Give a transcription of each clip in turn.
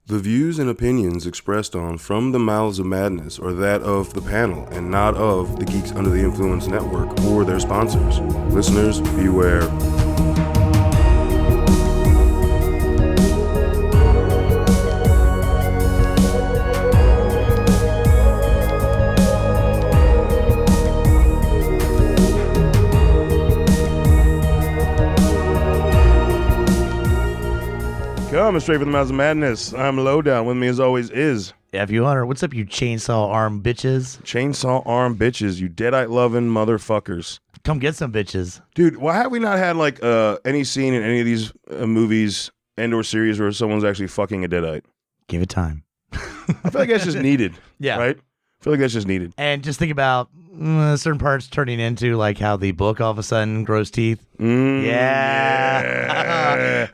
The views and opinions expressed on From the Mouths of Madness are that of the panel and not of the Geeks Under the Influence Network or their sponsors. Listeners, beware. Coming straight from the Mouths of Madness, I'm Lowdown. With me as always is... FU Hunter. What's up, you chainsaw arm bitches? Chainsaw arm bitches, you deadite loving motherfuckers. Come get some bitches. Dude, why have we not had like any scene in any of these movies and or series where someone's actually fucking a deadite? Give it time. I feel like that's just needed. Yeah. Right? I feel like that's just needed. And just think about certain parts turning into like how the book all of a sudden grows teeth. Yeah.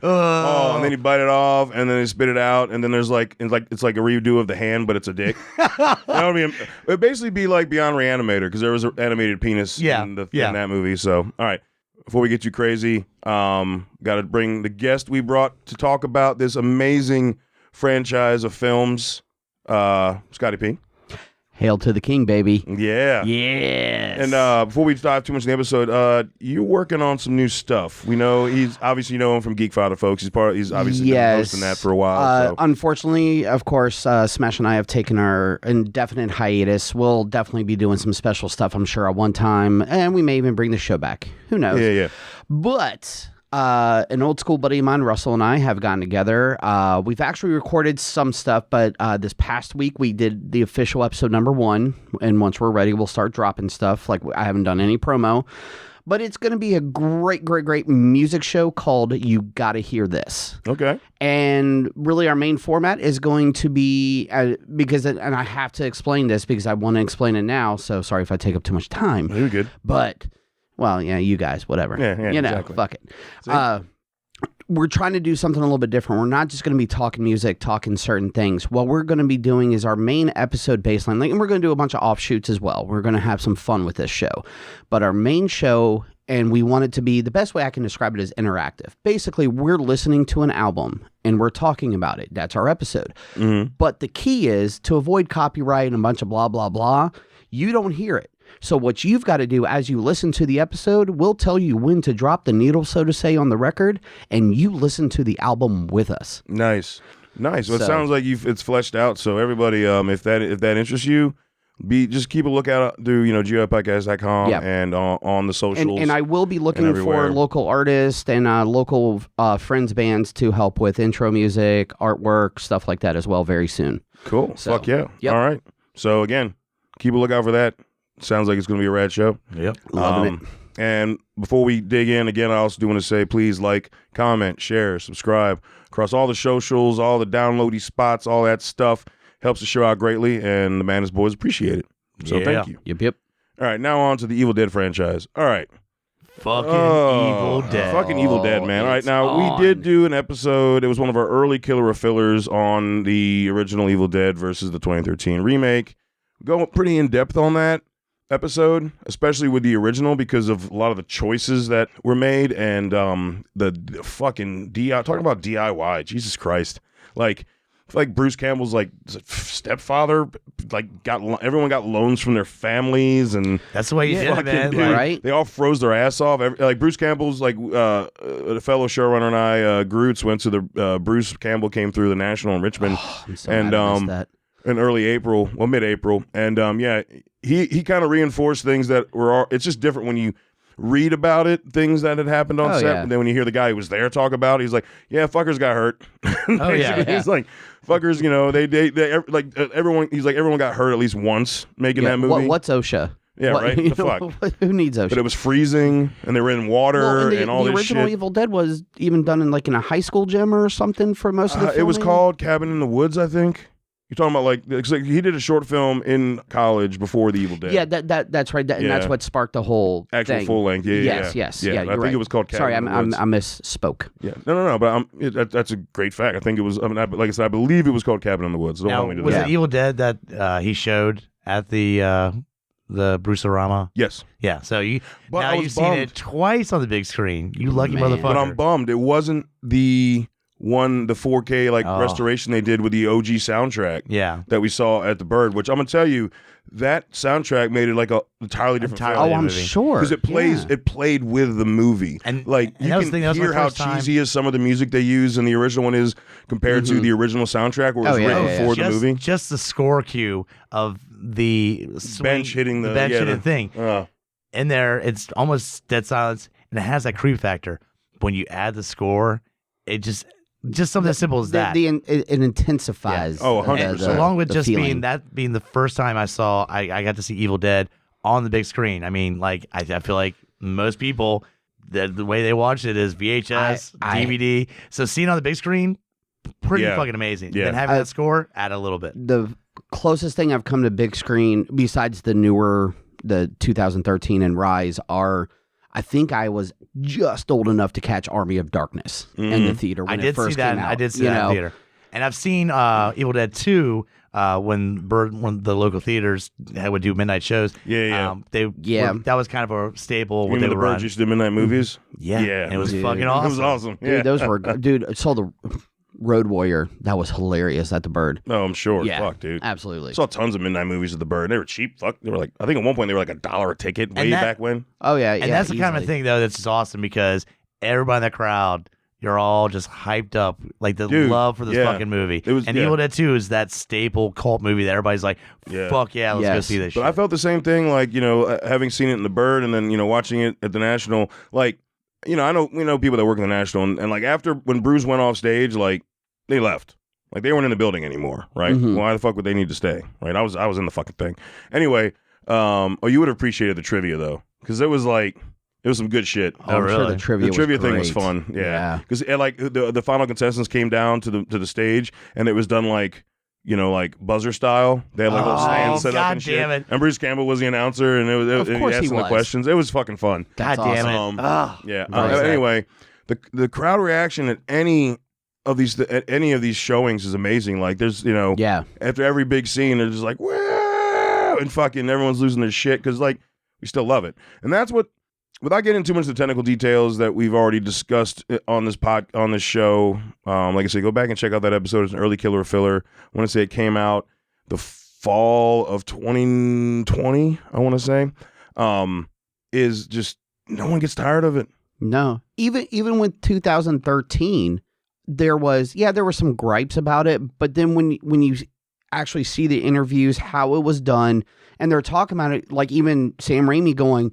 Oh, and then you bite it off, and then you spit it out, and then there's like it's like a redo of the hand, but it's a dick. You know what I mean? It'd basically be like Beyond Reanimator, because there was an animated penis in that movie. So, all right. Before we get too crazy, got to bring the guest we brought to talk about this amazing franchise of films, Scotty P. Hail to the king, baby. Yeah. Yes. And before we dive too much in the episode, you're working on some new stuff. We know he's obviously, you know him from Geek Father, folks. He's obviously been hosting that for a while. So. Unfortunately, of course, Smash and I have taken our indefinite hiatus. We'll definitely be doing some special stuff, I'm sure, at one time. And we may even bring the show back. Who knows? Yeah. But... an old school buddy of mine, Russell, and I have gotten together. We've actually recorded some stuff, but this past week we did the official episode number 1. And once we're ready, we'll start dropping stuff. Like, I haven't done any promo, but it's going to be a great music show called You Gotta Hear This. Okay. And really our main format is going to be, because, and I have to explain this because I want to explain it now, so sorry if I take up too much time. You're good. But... well, yeah, you guys, whatever. Yeah, exactly. Fuck it. We're trying to do something a little bit different. We're not just going to be talking music, talking certain things. What we're going to be doing is our main episode baseline, and we're going to do a bunch of offshoots as well. We're going to have some fun with this show. But our main show, and we want it to be, the best way I can describe it is interactive. Basically, we're listening to an album, and we're talking about it. That's our episode. Mm-hmm. But the key is, to avoid copyright and a bunch of blah, blah, blah, you don't hear it. So what you've got to do as you listen to the episode, we'll tell you when to drop the needle, so to say, on the record, and you listen to the album with us. Nice. Well, it sounds like it's fleshed out. So everybody, if that interests you, just keep a lookout through GUIPodcast.com and on the socials. And I will be looking for local artists and local friends bands to help with intro music, artwork, stuff like that as well very soon. Cool. So, fuck yeah. Yep. All right. So again, keep a lookout for that. Sounds like it's going to be a rad show. Yep. Loving it. And before we dig in, again, I also do want to say, please like, comment, share, subscribe across all the socials, all the downloady spots, all that stuff. Helps the show out greatly, and the Madness Boys appreciate it. So thank you. Yep. All right, now on to the Evil Dead franchise. All right. Fucking Evil Dead. Fucking Evil Dead, man. All right, now, we did do an episode. It was one of our early killer of fillers on the original Evil Dead versus the 2013 remake. Going pretty in-depth on that episode, especially with the original, because of a lot of the choices that were made, and the fucking talking about DIY, Jesus Christ, like Bruce Campbell's like stepfather, like everyone got loans from their families, and that's the way you did it, man. Right? They all froze their ass off. Like Bruce Campbell's, like a fellow showrunner and I, Groots, went to the Bruce Campbell came through the National in Richmond, I'm so mad I missed that. In early April, mid-April, and he kind of reinforced things that were. It's just different when you read about it, things that had happened on set, and then when you hear the guy who was there talk about it, he's like, "Yeah, fuckers got hurt." He's like, "Fuckers, they like everyone." He's like, "Everyone got hurt at least once making that movie." What's OSHA? Yeah, right. The fuck. Who needs OSHA? But it was freezing, and they were in water, and all this shit. The original Evil Dead was even done in a high school gym or something for most of the filming. It was called Cabin in the Woods, I think. You're talking about he did a short film in college before the Evil Dead. Yeah, that's right. And that's what sparked the whole actual thing. full length. Yes. I think right. it was called Cabin in the Woods. I misspoke. Yeah, no. But that's a great fact. I think it was. Like I said, I believe it was called Cabin in the Woods. Now, was it Evil Dead that he showed at the Bruce-a-rama? Yes. Yeah. So you've seen it twice on the big screen. You lucky motherfucker. But I'm bummed. It wasn't the the 4K restoration they did with the OG soundtrack. Yeah. That we saw at the Bird, which I'm gonna tell you, that soundtrack made it like a entirely different film. Oh, I'm sure. Because it played with the movie. And like and you can hear how cheesy is some of the music they use in the original one is compared to the original soundtrack where it was written for the movie. Just the score cue of the bench hitting the hitting thing. In there, it's almost dead silence, and it has that creep factor. When you add the score, it just something as simple as that. It intensifies. Yeah. Oh, 100%. Along with just feeling. being the first time I got to see Evil Dead on the big screen. I mean, like I feel like most people, the way they watch it is VHS, DVD. So seeing it on the big screen, pretty fucking amazing. Yeah. Then having that score, add a little bit. The closest thing I've come to big screen, besides the 2013 and Rise, I think I was just old enough to catch Army of Darkness in the theater when it first came out. I did see that in the theater. And I've seen Evil Dead 2 when the local theaters would do midnight shows. That was kind of a staple. You remember the Birds used to do midnight movies? Yeah. And it was fucking awesome. It was awesome. Dude, those were... Dude, I saw the Road Warrior. That was hilarious at the Bird. Oh, I'm sure. Yeah, fuck, dude. Absolutely. I saw tons of midnight movies at the Bird. They were cheap. Fuck. They were like, I think at one point they were like $1 a ticket back when. Oh, yeah. And that's the kind of thing, though, that's just awesome because everybody in that crowd, you're all just hyped up. Like the love for this fucking movie. Evil Dead 2 is that staple cult movie that everybody's like, fuck yeah, let's go see this shit. But I felt the same thing, like, having seen it in the Bird and then, watching it at the National. Like, we know people that work in the National. And like after when Bruce went off stage, like, they left. Like they weren't in the building anymore, right? Why the fuck would they need to stay, right? I was in the fucking thing. Anyway, you would have appreciated the trivia though, because it was some good shit. Oh, really? Sure the trivia thing was fun. Yeah, because the final contestants came down to the stage and it was done like buzzer style. They had like little stands set up and shit. It. And Bruce Campbell was the announcer, and he asked them the questions. It was fucking fun. God damn it! Anyway, the crowd reaction at any of these showings is amazing. Like there's after every big scene they're just like whoa, and fucking everyone's losing their shit because like we still love it. And that's what, without getting too much of the technical details that we've already discussed on this show, like I said, go back and check out that episode. It's an early killer filler. I want to say it came out the fall of 2020. I want to say is just no one gets tired of it. No, even with 2013. There were some gripes about it, but then when you actually see the interviews, how it was done, and they're talking about it, like even Sam Raimi going,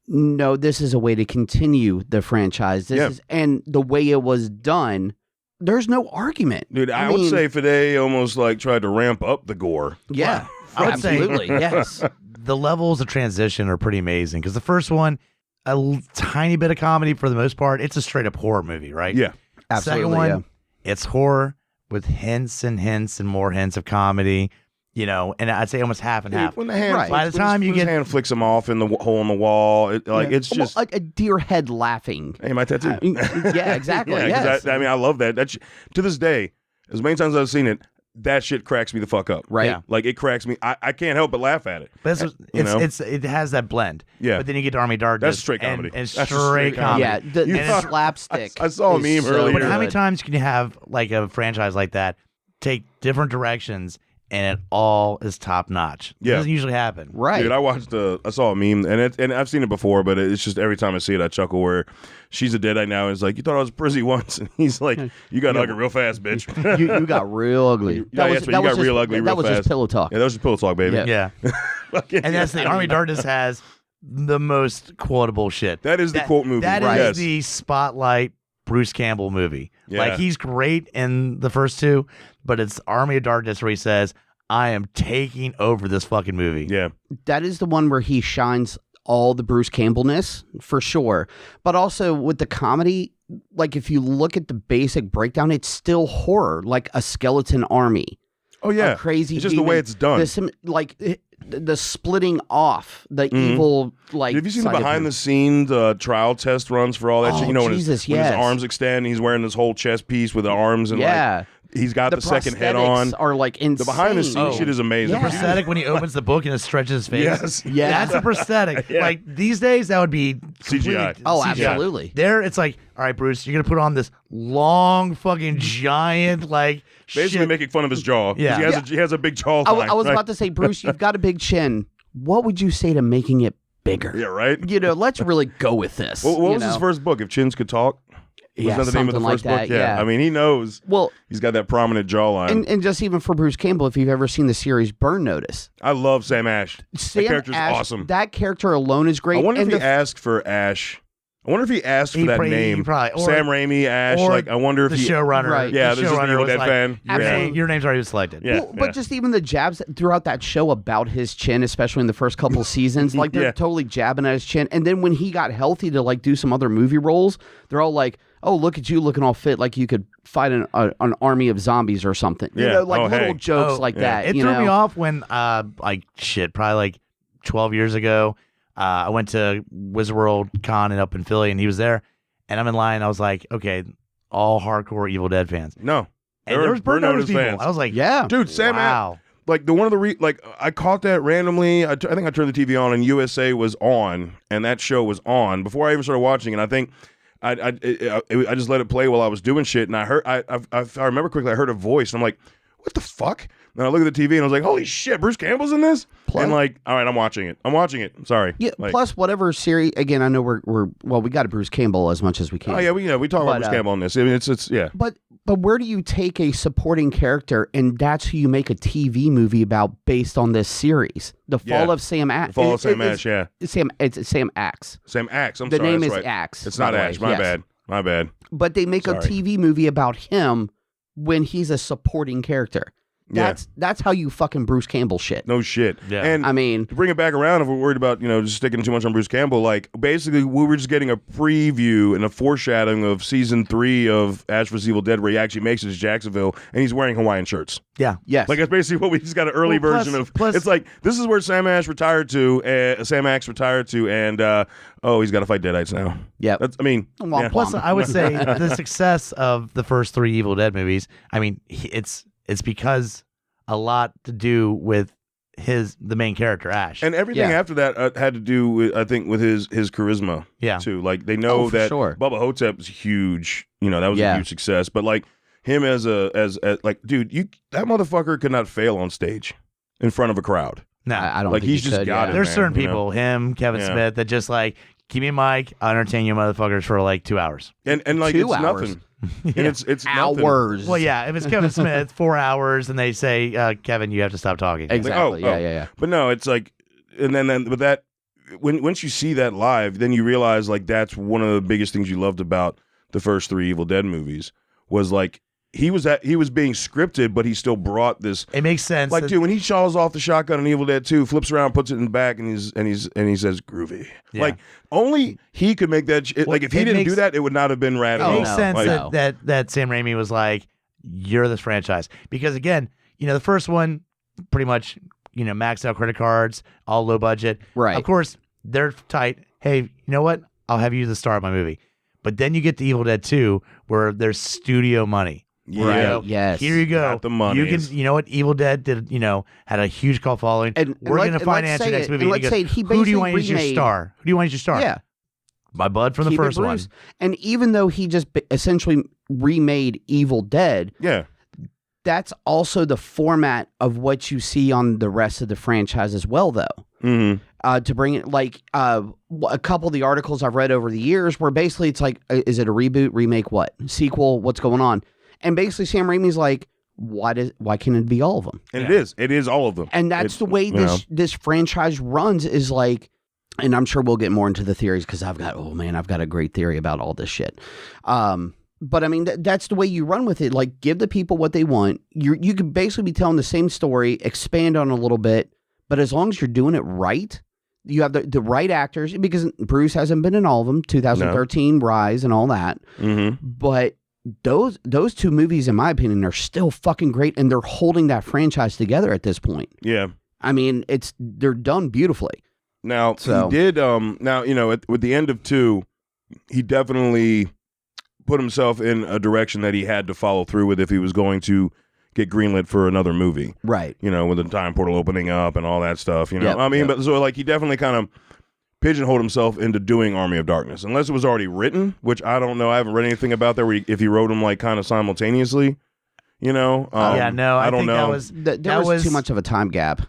no, this is a way to continue the franchise. And the way it was done, there's no argument. Dude, I would say Fede almost like tried to ramp up the gore. Yeah, absolutely. Yes. The levels of transition are pretty amazing because the first one, a tiny bit of comedy for the most part. It's a straight up horror movie, right? Yeah. Absolutely, second one, it's horror with hints and more hints of comedy, and I'd say almost half and half. When the hand, by the time you get, his hand flicks him off in the hole in the wall, it's just a deer head laughing. Hey, my tattoo. Yeah, exactly. Yes. I love that. That's to this day, as many times as I've seen it, that shit cracks me the fuck up. Right. Yeah. Like it cracks me. I can't help but laugh at it. But it has that blend. Yeah. But then you get to Army Darkness. That's straight comedy. And straight comedy. Yeah. The slapstick. I saw a meme earlier. But how many times can you have like a franchise like that take different directions and it all is top notch? Yeah. It doesn't usually happen. Right. Dude, I saw a meme and I've seen it before, but it's just every time I see it I chuckle where she's a deadite now and it's like, you thought I was Prizzy once, and he's like, you got ugly real fast, bitch. you got real ugly. That got real ugly real fast. That was just pillow talk. Yeah, that was just pillow talk, baby. Yeah. And that's the Army Darkness has the most quotable shit. That is the quote movie. That is the spotlight Bruce Campbell movie. Yeah. Like he's great in the first two, but it's Army of Darkness where he says, I am taking over this fucking movie. Yeah. That is the one where he shines all the Bruce Campbellness for sure. But also with the comedy, like if you look at the basic breakdown, it's still horror, like a skeleton army. Oh yeah. A crazy it's just the way it's done. The splitting off, the evil, like. Have you seen the behind the scenes trial test runs for all that shit? Jesus, when his arms extend, he's wearing this whole chest piece with the arms and he's got the second head on. Are like insane. The behind the scenes shit is amazing. The prosthetic when he opens the book and it stretches his face. Yes. That's a prosthetic. Like these days, that would be CGI. Oh, absolutely. There, it's like, all right, Bruce, you're gonna put on this long, fucking giant, like basically shit. making fun of his jaw. Yeah. He has a big jaw. I was about to say, Bruce, you've got a big chin. What would you say to making it bigger? Yeah, right. Let's really go with this. What was his first book? If Chins Could Talk? Yeah, Was that the name of the first book? Yeah. I mean, he knows. Well, he's got that prominent jawline. And just even for Bruce Campbell, if you've ever seen the series Burn Notice. I love Sam Ash. That character's awesome. That character alone is great. I wonder if he asked for Ash. I wonder if he asked for that name. Probably, Sam Raimi, Ash. Like, I wonder if the he... showrunner. Right. Yeah, the this is the Evil Dead like, fan. Your name's already selected. Yeah, But just even the jabs throughout that show about his chin, especially in the first couple seasons, like they're totally jabbing at his chin. And then when he got healthy to like do some other movie roles, they're all like, "Oh, look at you looking all fit, like you could fight an army of zombies or something." Yeah. Little jokes like that. It threw me off when, probably like 12 years ago, I went to Wizard World Con up in Philly, and he was there, and I'm in line. I was like, okay, all hardcore Evil Dead fans. No, and there was Burn Notice people. fans. I was like, yeah, dude, Sam. Wow. Like the one of the I caught that randomly. I think I turned the TV on and USA was on, and that show was on before I even started watching. And I think I just let it play while I was doing shit. And I heard I remember quickly I heard a voice and I'm like, what the fuck? And I look at the TV and I was like, holy shit, Bruce Campbell's in this? And like, all right, I'm watching it. I'm sorry. Yeah. Plus, whatever series. Again, I know we got a Bruce Campbell as much as we can. Oh yeah, we talk about Bruce Campbell on this. I mean, it's yeah. But where do you take a supporting character and that's who you make a TV movie about based on this series? The Fall of Sam Ash. The Fall of Sam Ash. Yeah. It's Sam Axe. Sam Axe. The name is Axe. It's not Ash. My bad. But they make a TV movie about him when he's a supporting character. That's how you fucking Bruce Campbell shit. No shit. Yeah. And I mean, to bring it back around, if we're worried about just sticking too much on Bruce Campbell, like basically we were just getting a preview and a foreshadowing of season 3 of Ash vs. Evil Dead, where he actually makes it to Jacksonville and he's wearing Hawaiian shirts. Yeah. Yes. Like that's basically what we just got an early version of. It's like this is where Sam Axe retired to, and he's got to fight Deadites now. Yeah. I mean, plus I would say the success of the first 3 Evil Dead movies. I mean, it's because a lot to do with the main character Ash, and everything after that had to do with, I think, with his charisma. Yeah. Too. Like they know that Bubba Hotep was huge. That was a huge success. But like him as like, dude, that motherfucker could not fail on stage in front of a crowd. No, I don't. Like think he's just got it. There's man, certain people, him, Kevin Smith, that just like, give me a mic, I'll entertain you motherfuckers for like 2 hours. And like 2 it's hours. nothing. And it's hours. Nothing. Well, yeah, if it's Kevin Smith, 4 hours, and they say, Kevin, you have to stop talking. Exactly. Like, yeah. But no, it's like, and then with that, once you see that live, then you realize like that's one of the biggest things you loved about the first 3 Evil Dead movies was like he was being scripted, but he still brought this. It makes sense. Like, dude, when he shaws off the shotgun in Evil Dead 2, flips around, puts it in the back, and he says groovy. Yeah. Like only he could make that. Like if he didn't do that, it would not have been rad at all. It makes sense like, that Sam Raimi was like, you're this franchise, because again, the first one pretty much maxed out credit cards, all low budget. Right. Of course, they're tight. Hey, you know what? I'll have you the star of my movie. But then you get to Evil Dead 2, where there's studio money. Yeah. Yes. Here you go. Got the money. You can. You know what? Evil Dead did. Had a huge cult following. And we're going to finance your next movie. Let's say he who do you want as your remade- star? Who do you want as your star? Yeah. My bud from the Keep it first one. Bruce. And even though he just essentially remade Evil Dead, Yeah. that's also the format of what you see on the rest of the franchise as well, though. Mm-hmm. To bring it, like a couple of the articles I've read over the years where basically it's like, is it a reboot, remake, what? Sequel, what's going on? And basically Sam Raimi's like, why can't it be all of them? And it is all of them. And that's the way this franchise runs, is like, and I'm sure we'll get more into the theories because I've got a great theory about all this shit. But I mean, that's the way you run with it. Like, give the people what they want. You could basically be telling the same story, expand on it a little bit, but as long as you're doing it right, you have the right actors, because Bruce hasn't been in all of them, 2013 Rise and all that. Mm-hmm. But those 2 movies, in my opinion, are still fucking great, and they're holding that franchise together at this point. Yeah. I mean, they're done beautifully. Now, he did, with the end of 2, he definitely put himself in a direction that he had to follow through with if he was going to get greenlit for another movie. Right. You know, with the time portal opening up and all that stuff, you know. Yep, I mean, yep. but so like he definitely kind of pigeonholed himself into doing Army of Darkness, unless it was already written, which I don't know. I haven't read anything about that if he wrote them like kind of simultaneously, you know. I don't think know. There was too much of a time gap.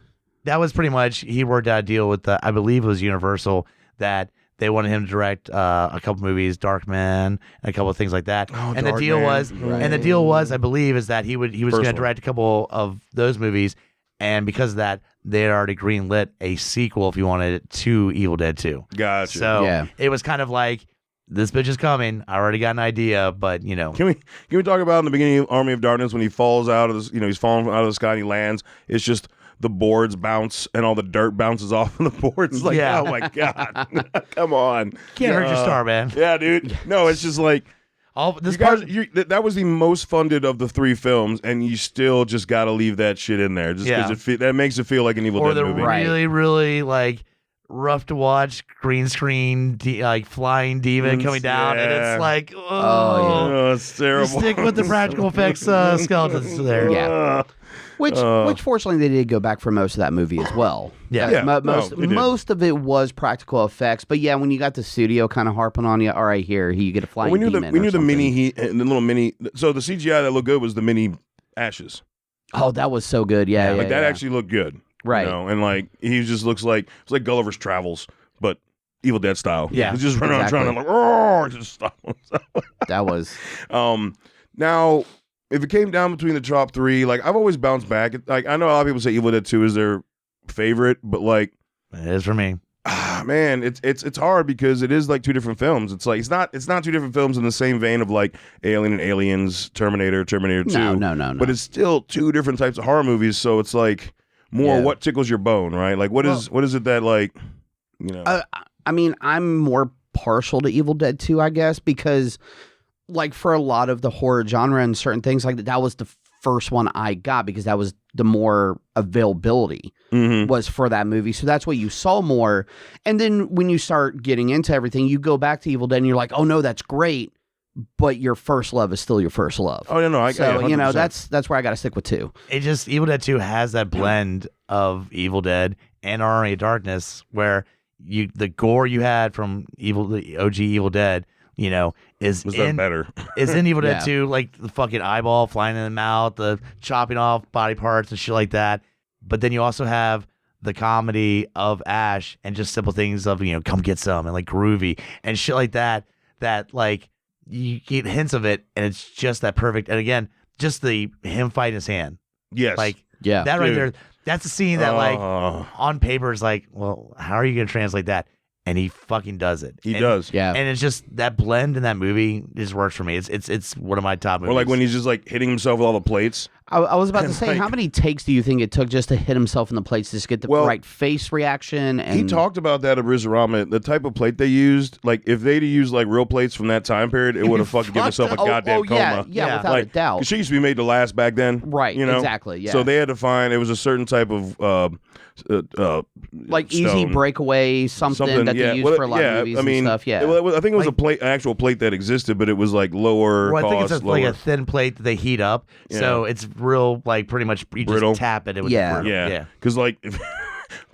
That was pretty much, he worked out a deal with I believe it was Universal, that they wanted him to direct a couple movies, Darkman, and a couple of things like that. Oh, and the deal was, I believe, is that he was going to direct a couple of those movies, and because of that, they had already greenlit a sequel, if you wanted it, to Evil Dead 2. Gotcha. So it was kind of like, this bitch is coming. I already got an idea, but you know. Can we talk about in the beginning of Army of Darkness when he falls out of this, you know, he's falling out of the sky and he lands, it's just the boards bounce and all the dirt bounces off of the boards. It's like, oh my God. Come on. Can't hurt your star, man. Yeah, dude. No, it's just like, that was the most funded of the 3 films, and you still just got to leave that shit in there, just because that makes it feel like an Evil Dead movie. Or the really, really like rough to watch green screen like flying demon coming down, and it's like, oh, it's terrible. Stick with the practical effects skeletons there. Yeah. Which fortunately they did go back for most of that movie as well. Most of it was practical effects, but yeah, when you got the studio kind of harping on you, all right, here you get a flying demon. We knew the mini the little mini. So the CGI that looked good was the mini ashes. Oh, that was so good. Yeah, that actually looked good. Right. You know, and like he just looks like it's like Gulliver's Travels, but Evil Dead style. Yeah, he's just running around trying to like, just stop. That was. Now, if it came down between the top 3, like I've always bounced back. Like I know a lot of people say Evil Dead 2 is their favorite, but like it is for me. Man, it's hard because it is like 2 different films. It's like it's not 2 different films in the same vein of like Alien and Aliens, Terminator 2. No. But it's still 2 different types of horror movies, so it's like more what tickles your bone, right? Like what is it that like, you know? I mean, I'm more partial to Evil Dead 2, I guess, because like for a lot of the horror genre and certain things like that was the first one I got because that was the more availability was for that movie. So that's what you saw more. And then when you start getting into everything, you go back to Evil Dead and you're like, oh no, that's great. But your first love is still your first love. Oh, no, you know, that's where I got to stick with 2. It just, Evil Dead 2 has that blend of Evil Dead and Army of Darkness where the gore you had from the OG Evil Dead, you know, is in Evil Dead 2, like the fucking eyeball flying in the mouth, the chopping off body parts and shit like that. But then you also have the comedy of Ash and just simple things of, you know, come get some and like groovy and shit like that like you get hints of it and it's just that perfect. And again, just him fighting his hand. Yes. Like that right there. That's a scene that like on paper is like, well, how are you going to translate that? And he fucking does it. He does. Yeah. And it's just that blend in that movie just works for me. It's one of my top movies. Or like when he's just like hitting himself with all the plates. I was about to say, how many takes do you think it took just to hit himself in the plates just to get the right face reaction? And he talked about that at Rizarama, the type of plate they used. Like if they'd used like real plates from that time period, it would have fucking given himself a goddamn coma. Yeah, without a doubt. Because she used to be made to last back then. Right, you know? Exactly, yeah. So they had to find, it was a certain type of like stone. easy breakaway, something that they use for a lot of movies and stuff. Yeah, I think it was an actual plate that existed, but it was like lower cost. I think it's like a thin plate that they heat up, so it's real like pretty much you brittle. just tap it. Yeah. Because like,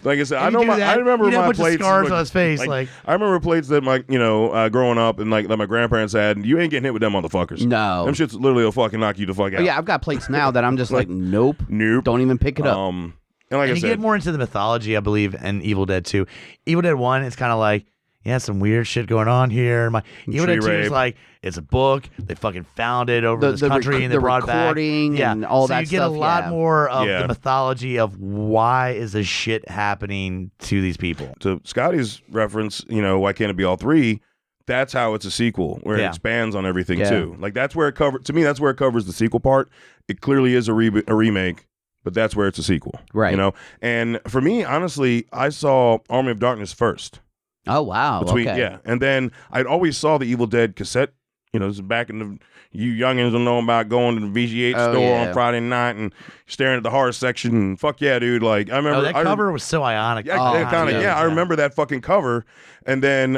like I said, I remember my plates. Scars on his face. Like I remember plates that my growing up and like that my grandparents had. And you ain't getting hit with them motherfuckers. No, them shits literally will fucking knock you the fuck out. Oh, yeah, I've got plates now that I'm just like nope, don't even pick it up. And like and I you said, get more into the mythology, I believe, in Evil Dead 2. Evil Dead 1, it's kind of like, some weird shit going on here. Evil Dead 2 is like, it's a book. They fucking found it over this country and they brought it back. And all that stuff. So you get a lot more of the mythology of why is this shit happening to these people. To Scotty's reference, why can't it be all 3? That's how it's a sequel, where it expands on everything too. Like that's where it covers. To me, that's where it covers the sequel part. It clearly is a remake. But that's where it's a sequel, right? And for me, honestly, I saw Army of Darkness first. Oh wow! Okay. And then I'd always saw the Evil Dead cassette. This is back in the you youngins don't know about going to the VGH store on Friday night and staring at the horror section. And fuck yeah, dude! Like I remember that cover was so ionic. I remember that fucking cover. And then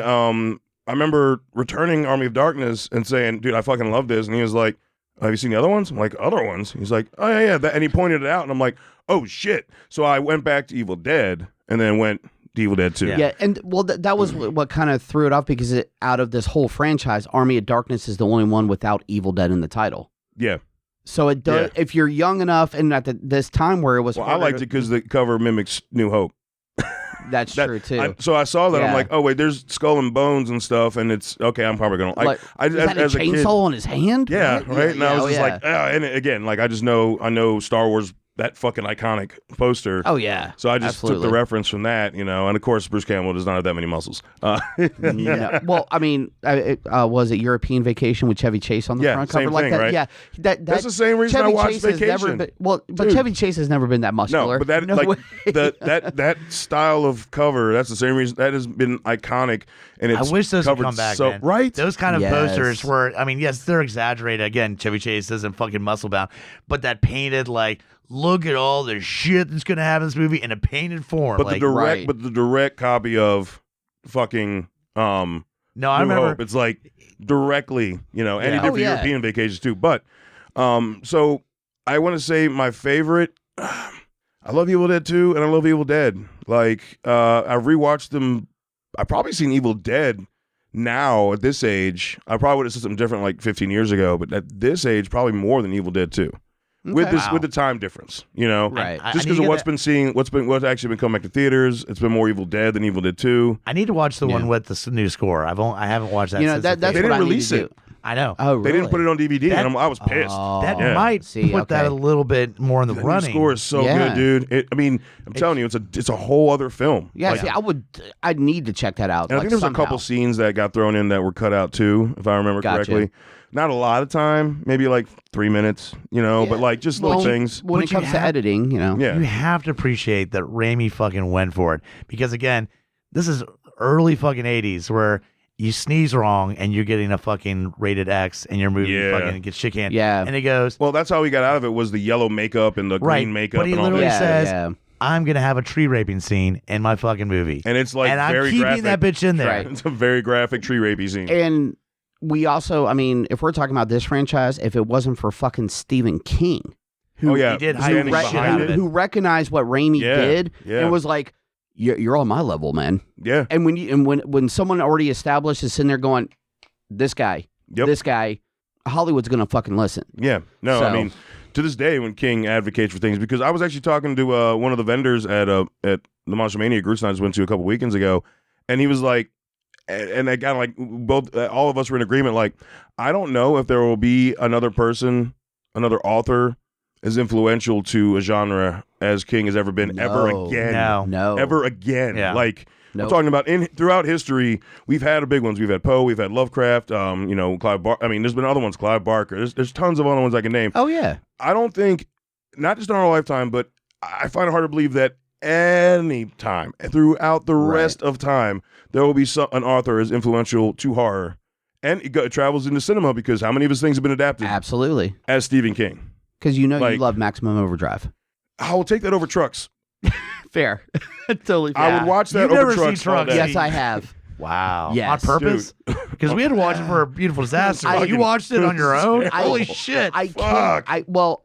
I remember returning Army of Darkness and saying, dude, I fucking love this. And he was like, have you seen the other ones? I'm like, other ones? He's like, oh, yeah. And he pointed it out. And I'm like, oh, shit. So I went back to Evil Dead and then went to Evil Dead 2. Yeah, and well, that was what kind of threw it off because out of this whole franchise, Army of Darkness is the only one without Evil Dead in the title. Yeah. So it does. Yeah. If you're young enough and at this time where it was, well, I liked it because the cover mimics New Hope. That's true too. So I saw that. Yeah. I'm like, oh wait, there's skull and bones and stuff, and it's okay. I'm probably gonna Like, is that a chainsaw on his hand? Yeah, What? right. And I was just yeah. like, and again, like I know Star Wars, that fucking iconic poster. Oh yeah. So I just Absolutely. took the reference from that, and of course Bruce Campbell does not have that many muscles. No. Well, I mean, was it European Vacation with Chevy Chase on the front cover same like thing, that? right? Yeah, that's the same reason Chevy I watched Chase has never Vacation. been, but Chevy Chase has never been that muscular. No, but that No way. that style of cover, that's the same reason that has been iconic. And it's I wish those would covered come back, so, man. right? Those kind of Yes. posters were, I mean, yes, they're exaggerated. Again, Chevy Chase isn't fucking muscle bound, but that painted like, look at all the shit that's gonna happen in this movie in a painted form. But like, the direct copy of fucking no, I New remember. Hope, it's like directly, and he Yeah. did Oh, for yeah. European Vacations too. But so I want to say my favorite. I love Evil Dead 2 and I love Evil Dead. Like I've rewatched them. I've probably seen Evil Dead now at this age. I probably would have said something different like 15 years ago, but at this age, probably more than Evil Dead 2. With Okay. this, with the time difference, Right. Just because of what's actually been coming back to theaters, it's been more Evil Dead than Evil Dead 2. I need to watch the one with the new score. I haven't watched that. Since that's They what didn't I need release to do. it. I know. Oh, really? They didn't put it on DVD, That- and I was pissed. That Yeah. might put that a little bit more in the The new running. score is so Yeah. good, dude. I'm telling you, it's a whole other film. Yeah, Like, see, I'd need to check that out. and I think there's a couple scenes that got thrown in that were cut out too, if I remember Gotcha. correctly. Not a lot of time, maybe like 3 minutes, but like just little things. When But it you comes to have- editing, Yeah. You have to appreciate that Raimi fucking went for it. Because again, this is early fucking 80s where you sneeze wrong and you're getting a fucking rated X and your movie Yeah. fucking gets shit canned. Yeah. And he goes, Well, that's how he got out of it was the yellow makeup and the Right, green makeup but he and all literally that. says- yeah. I'm going to have a tree raping scene in my fucking movie. And it's like and I'm very keeping graphic. that bitch in there. Right. It's a very graphic tree rapey scene. And we also, I mean, if we're talking about this franchise, if it wasn't for fucking Stephen King, Oh yeah, He did standing hype the rec- shit behind out it. of it. who recognized what Raimi Yeah, did yeah. and was like, "You're on my level, man." Yeah, And when someone already established is sitting there going, "This guy, Yep. this guy," Hollywood's gonna fucking listen. yeah. No, So- I mean, to this day, when King advocates for things, because I was actually talking to one of the vendors at the Monster Mania Groups I just went to a couple weekends ago, and he was like, and I got like both, all of us were in agreement. Like, I don't know if there will be another person, another author, as influential to a genre as King has ever been, ever No. again, No, ever again. Yeah. Like. Nope. I'm talking about throughout history, we've had big ones. We've had Poe, we've had Lovecraft, Clive Barker. I mean, there's been other ones, Clive Barker. There's tons of other ones I can name. Oh yeah, I don't think, not just in our lifetime, but I find it hard to believe that any time throughout the Right. rest of time, there will be an author as influential to horror. And it travels into cinema because how many of his things have been adapted absolutely. as Stephen King? Because you Like- you love Maximum Overdrive. I will take that over Trucks. Fair, totally fair. I would watch that You've over never seen Trucks all Trucks. day. Yes, I have. Wow. Yes. On purpose? Because we had to watch it for a beautiful disaster. I- you watched it on your own? I- Holy shit. I Fuck.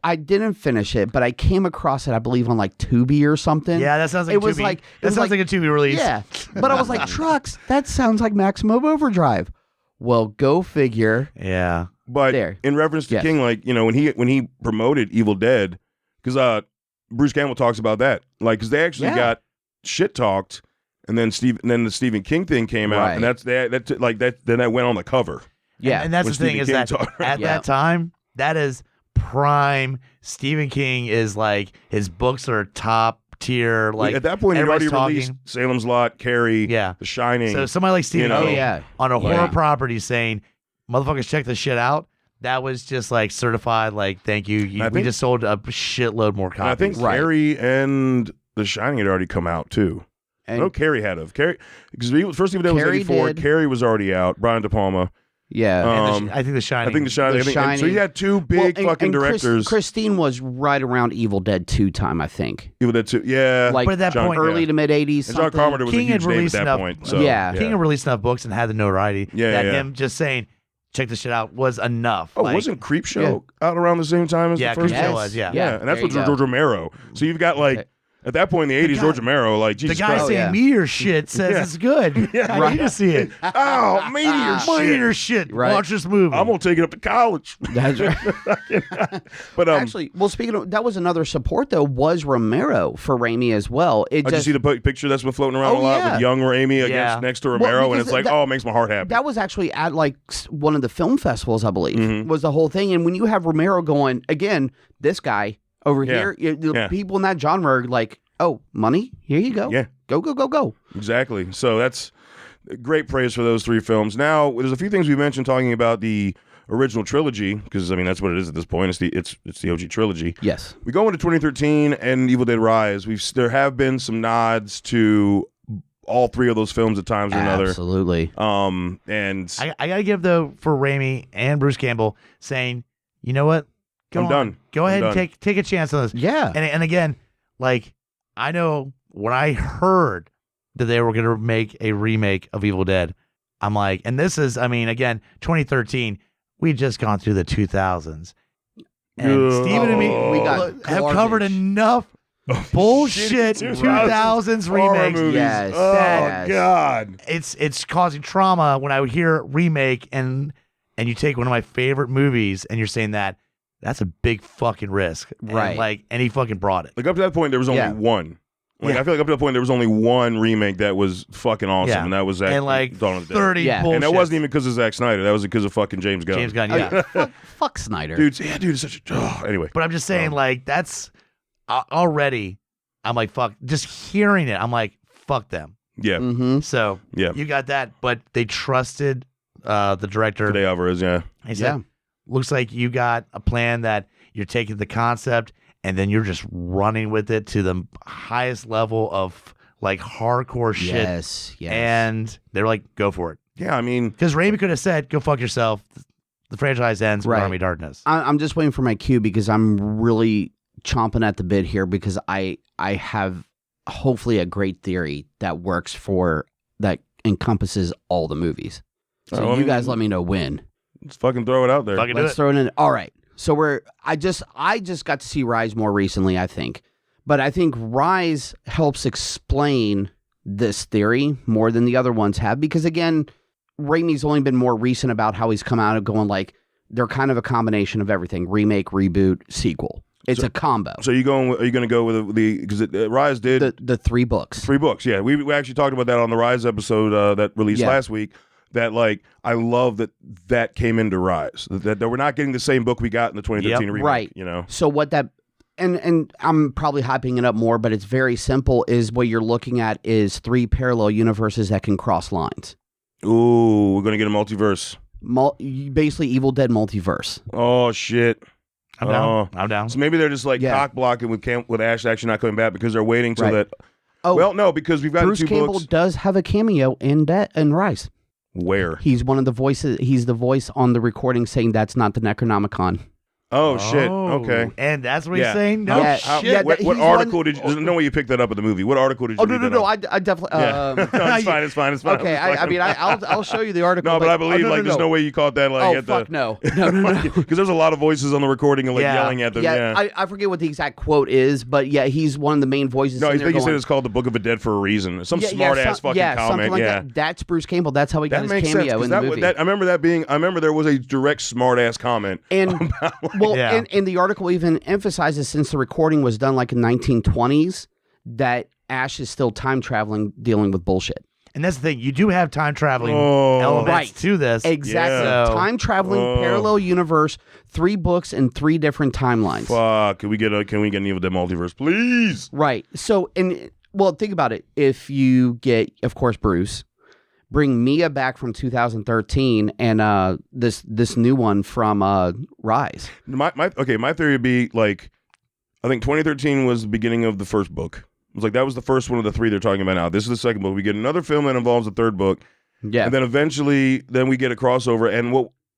I didn't finish it, but I came across it, I believe, on like Tubi or something. yeah, that sounds like It was Tubi. like- it that was sounds like- like a Tubi release. Yeah, but I was like, Trucks. That sounds like Maximum Overdrive. Well, go figure. Yeah. But There. in reference to Yes. King, like, when he promoted Evil Dead, because Bruce Campbell talks about that, like, because they actually Yeah. got shit talked, and then the Stephen King thing came out, Right. and then that went on the cover. Yeah, And that's when the thing Stephen is King that talked. at Yeah. that time, that is prime. Stephen King is like, his books are top tier. Like, At that point, he'd already everybody's released Salem's Lot, Carrie, Yeah. The Shining. So somebody like Stephen know. King Oh, yeah. on a Yeah. horror property saying, motherfuckers, check this shit out. That was just like certified, like, thank you. I We think- just sold a shitload more and I copies. think Right. Carrie and The Shining had already come out too. I know And Carrie had Carrie because first Evil Dead was Carrie 84. did. Carrie was already out. Brian De Palma. Yeah. And I think The Shining. I think The Shining. Shining. So you had two big fucking directors. Christine was right around Evil Dead 2 time, I think. Evil Dead 2, yeah. Like but at that point, early to mid 80s. And John Carpenter was King a had huge name at released that enough, point. So, King had released enough books and had the notoriety that yeah. him just saying, check this shit out, was enough. Oh, wasn't Creepshow out around the same time as the first Creepshow one? was, And that's what George Romero. So you've got like, at that point in the 80s, George Romero, like, Jesus the guy Christ. saying meteor shit says it's good. I need to see it. Oh, Meteor shit. Right. Watch this movie. I'm going to take it up to college. That's right. But actually, well, speaking of, that was another support, though, was Romero for Raimi as well. Did you see the picture that's been floating around a lot with young Raimi against next to Romero? And it's like, it makes my heart happy. That was actually at like one of the film festivals, I believe, was the whole thing. And when you have Romero going, again, this guy over here, the people in that genre are like, oh, money, here you go. Yeah. Go. Exactly. So that's great praise for those three films. Now, there's a few things we mentioned talking about the original trilogy, because I mean that's what it is at this point. It's the OG trilogy. Yes. We go into 2013 and Evil Dead Rise. There have been some nods to all three of those films at times or another. Absolutely. And I gotta give though for Raimi and Bruce Campbell saying, you know what? Done. Go ahead and take a chance on this. Yeah. And again, like I know when I heard that they were gonna make a remake of Evil Dead, I'm like, and this is, I mean, again, 2013, we'd just gone through the 2000s. And Steven and me have covered enough bullshit 2000s remakes. Movies. Yes. Oh God. It's causing trauma when I would hear remake and you take one of my favorite movies and you're saying that's a big fucking risk. Right. And he fucking brought it. Like up to that point there was only one. I feel like up to that point there was only one remake that was fucking awesome, and that was and like Dawn of the Dead. 30 bullshit. And that wasn't even because of Zack Snyder. That was because of fucking James Gunn. James Gunn, yeah. Fuck Snyder. Dude, it's such a... anyway. But I'm just saying, like, that's... already, I'm like, fuck. Just hearing it, I'm like, fuck them. Yeah. Mm-hmm. So, you got that, but they trusted the director. Fede Alvarez, He said, looks like you got a plan that you're taking the concept and then you're just running with it to the highest level of like hardcore shit. Yes. And they're like, go for it. Yeah, I mean, because Raimi could have said, go fuck yourself. The franchise ends with Army of Darkness. I'm just waiting for my cue because I'm really chomping at the bit here because I have hopefully a great theory that works that encompasses all the movies. So you guys let me know when. Let's fucking throw it out there. Let's throw it in. All right. So I just got to see Rise more recently, I think. But I think Rise helps explain this theory more than the other ones have because, again, Raimi's only been more recent about how he's come out of going like, they're kind of a combination of everything. Remake, reboot, sequel. It's a combo. So are you going to go with because Rise did... The 3 books. 3 books, yeah. We actually talked about that on the Rise episode that released last week. That like I love that came into Rise. That we're not getting the same book we got in the 2013 remake. Right. You know. So what that and I'm probably hyping it up more, but it's very simple. Is what you're looking at is 3 parallel universes that can cross lines. Ooh, we're gonna get a multiverse. Basically, Evil Dead multiverse. Oh shit. I'm down. I'm down. So maybe they're just like cock blocking with Ash actually not coming back because they're waiting till that. Oh, well, no, because we've got Bruce 2 Campbell books. does have a cameo in Rise. Where? He's one of the voices. He's the voice on the recording saying that's not the Necronomicon. Oh shit! Okay, and that's what he's saying. No shit. What article did you? There's no way you picked that up at the movie. What article did you? Oh no! I definitely. No, it's fine. Okay, I mean, I'll show you the article. No, but I believe there's no way you caught that. Like, no. Because there's a lot of voices on the recording and like yelling at them. Yeah, I forget what the exact quote is, but yeah, he's one of the main voices. No, I think he said it's called the Book of the Dead for a reason. Some smart ass fucking comment. Something like that. That's Bruce Campbell. That's how he got his cameo in the movie. I remember there was a direct smart ass comment. And and the article even emphasizes since the recording was done like in 1920s that Ash is still time traveling, dealing with bullshit. And that's the thing. You do have time traveling elements to this. Exactly. Yeah. Time traveling, parallel universe, 3 books and 3 different timelines. Fuck. Can we get an Evil Dead multiverse, please? Right. So, think about it. If you get, of course, Bruce, bring Mia back from 2013 and this new one from Rise. My theory would be like, I think 2013 was the beginning of the first book. It was like that was the first one of the 3 they're talking about now. This is the second book. We get another film that involves the 3rd book, Yeah. And then eventually, then we get a crossover. And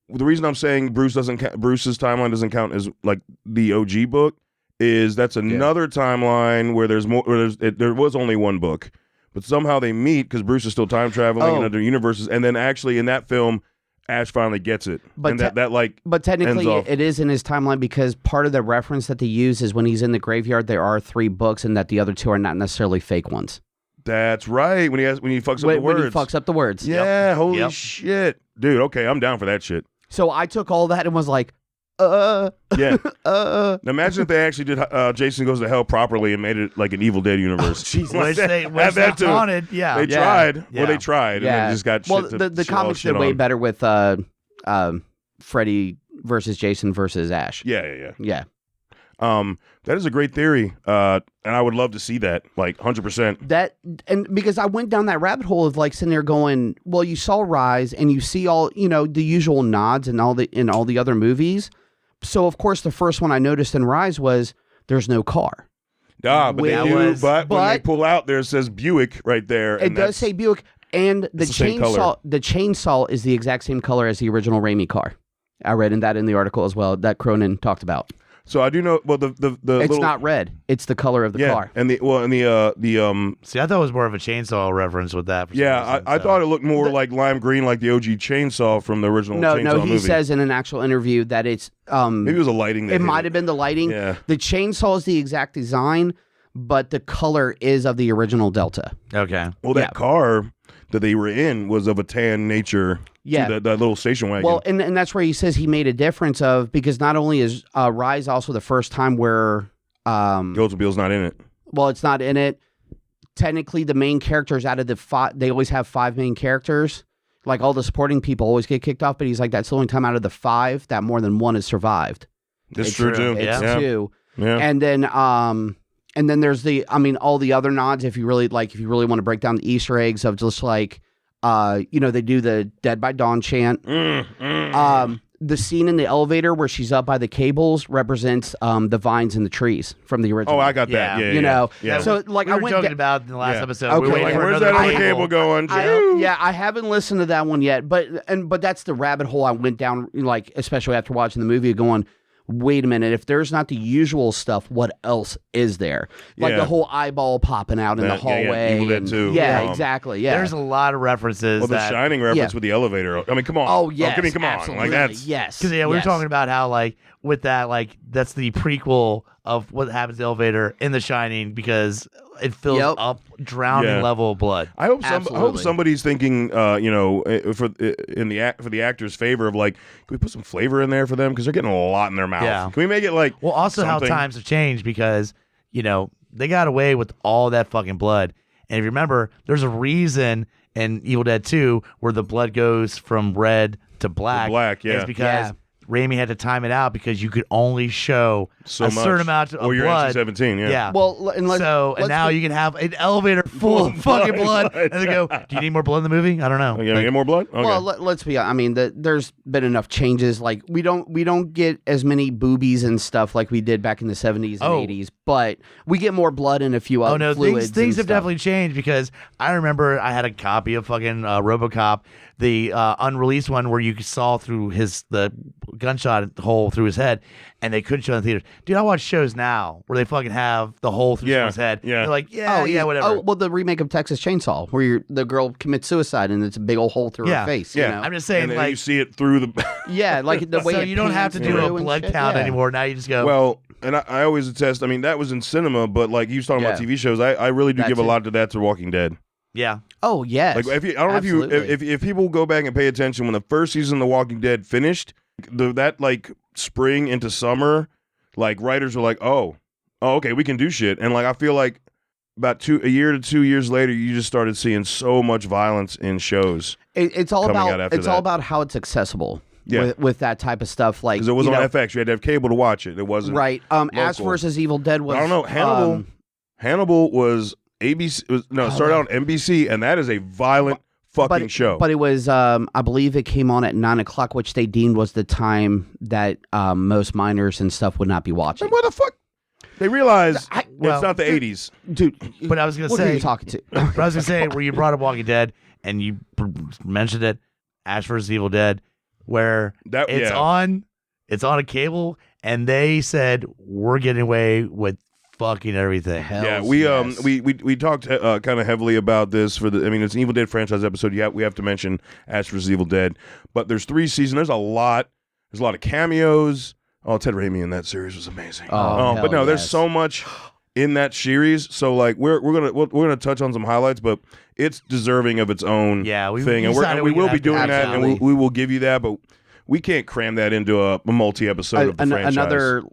the reason I'm saying Bruce's timeline doesn't count as like the OG book is that's another timeline where there's more. There was only one book, but somehow they meet because Bruce is still time traveling in other universes. And then actually in that film, Ash finally gets it. But and but technically it is in his timeline because part of the reference that they use is when he's in the graveyard, there are 3 books, and that the other 2 are not necessarily fake ones. That's right. When he fucks up the words. When he fucks up the words. Yeah. Holy shit, dude. Okay, I'm down for that shit. So I took all that and was like, yeah. Now imagine if they actually did Jason Goes to Hell properly and made it like an Evil Dead universe. Which they wanted. Yeah. They tried. Yeah. Well, they tried. Yeah. And they just got shit the comics did way better with Freddy versus Jason versus Ash. Yeah. That is a great theory. And I would love to see that, like 100%. And because I went down that rabbit hole of like sitting there going, well, you saw Rise and you see all, the usual nods in all the other movies. So of course the first one I noticed in Rise was there's no car. But when they pull out there, it says Buick right there. It does say Buick, and the chainsaw is the exact same color as the original Raimi car. I read in the article as well that Cronin talked about. So I do know. Well, it's not red. It's the color of the car. And the See, I thought it was more of a chainsaw reference with that. I thought it looked more like lime green, like the OG chainsaw from the original. Chainsaw he movie. says in an actual interview that it's maybe it was a lighting. It might have been the lighting. Yeah. The chainsaw is the exact design, but the color is of the original Delta. Okay. Well, that car that they were in was of a tan nature. Yeah, that little station wagon. Well, and that's where he says he made a difference of, because not only is Rise also the first time where Oldsmobile's not in it. Well, it's not in it. Technically, the main characters out of the 5, they always have 5 main characters. Like all the supporting people always get kicked off, but he's like, that's the only time out of the 5 that more than 1 has survived. That's true too. It's 2. Yeah. And then there's all the other nods. If you really want to break down the Easter eggs of just like. They do the Dead by Dawn chant. The scene in the elevator where she's up by the cables represents the vines and the trees from the original. Oh, I got that. Yeah. So like we were talking about in the last episode. Okay. We were Where's that other cable going? I haven't listened to that one yet, but that's the rabbit hole I went down. Like especially after watching the movie, going, wait a minute, if there's not the usual stuff, what else is there? Like the whole eyeball popping out in the hallway. Evil Dead 2. Exactly. Yeah. There's a lot of references. Well, the Shining reference with the elevator. I mean, come on. Oh, yes. I mean, come absolutely. on. Like that's yes. Because we were talking about how like with that, like that's the prequel of what happens to the elevator in The Shining because it fills up drowning level of blood. I hope somebody's thinking, for the actor's favor of like, can we put some flavor in there for them because they're getting a lot in their mouth. Yeah. Can we make it like also something? How times have changed because they got away with all that fucking blood, and if you remember, there's a reason in Evil Dead 2 where the blood goes from red to black. It's because Raimi had to time it out because you could only show a certain amount of blood. You're NC-17, yeah. Well, and now you can have an elevator full of fucking blood, and they go, "Do you need more blood in the movie?" I don't know. You get more blood? Okay. Well, let's be honest. I mean, there's been enough changes. Like we don't get as many boobies and stuff like we did back in the 70s and 80s, but we get more blood and a few other fluids. Things have definitely changed because I remember I had a copy of fucking RoboCop, the unreleased one where you saw through the gunshot hole through his head, and they couldn't show it in the theater. Dude, I watch shows now where they fucking have the hole through someone's head. Yeah. They're like, whatever. Oh, well, the remake of Texas Chainsaw, where the girl commits suicide and it's a big old hole through her face. Yeah. You know? I'm just saying, and like you see it through the. Like the way. So you don't have to do a blood count anymore. Now you just go. Well, and I always attest. I mean, that was in cinema, but like you was talking about TV shows, I really do give a lot to that to Walking Dead. Yeah. Oh yes. Like I don't know if people go back and pay attention when the first season of The Walking Dead finished, that like spring into summer, like writers were like, oh, okay, we can do shit, and like I feel like about a year to 2 years later, you just started seeing so much violence in shows. It's all about how it's accessible. Yeah. With that type of stuff, like because it was on FX, you had to have cable to watch it. It wasn't right. Ash versus Evil Dead was. I don't know. Hannibal was ABC. Started out on NBC, and that is a violent fucking show. But it was, I believe, it came on at 9:00, which they deemed was the time that most minors and stuff would not be watching. And what the fuck? They realized it's not the 80s, dude. But I was gonna say, who are you talking to? But I was gonna say, where you brought up Walking Dead, and you mentioned it, Ash vs. Evil Dead, where it's on a cable, and they said we're getting away with fucking everything. We talked kind of heavily about this for the. I mean, it's an Evil Dead franchise episode. Yeah, we have to mention Ash vs. Evil Dead, but there's 3 seasons. There's a lot of cameos. Oh, Ted Raimi in that series was amazing. But no, there's so much in that series. So like we're gonna touch on some highlights, but it's deserving of its own thing, and we will be doing that, and we will give you that, but we can't cram that into a multi-episode of the franchise. Another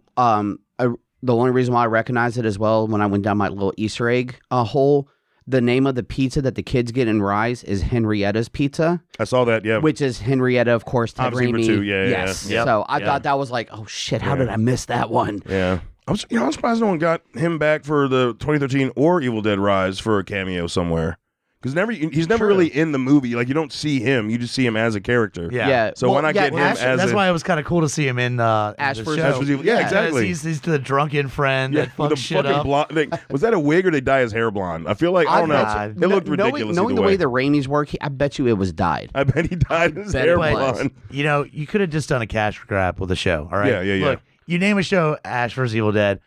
the only reason why I recognize it as well, when I went down my little Easter egg hole, the name of the pizza that the kids get in Rise is Henrietta's Pizza. I saw that, yeah. Which is Henrietta, of course, Ted Raimi. Yes. Yep. So I thought that was like, oh shit, how did I miss that one? Yeah. I'm surprised no one got him back for the 2013 or Evil Dead Rise for a cameo somewhere. Because he's never really in the movie. Like, you don't see him. You just see him as a character. Yeah. So why not get him as That's why it was kind of cool to see him in Ash vs. Evil. Yeah, exactly. He's the drunken friend that fucks shit up. Blonde, was that a wig or did they dye his hair blonde? I feel like, I don't know. It looked ridiculous. Knowing the way the Raimis work, I bet you it was dyed. I bet he dyed his hair blonde. You know, you could have just done a cash grab with the show, all right? Yeah. Look, you name a show, Ash vs. Evil Dead,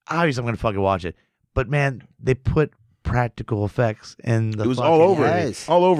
obviously I'm going to fucking watch it. But, man, they put practical effects in the it was all over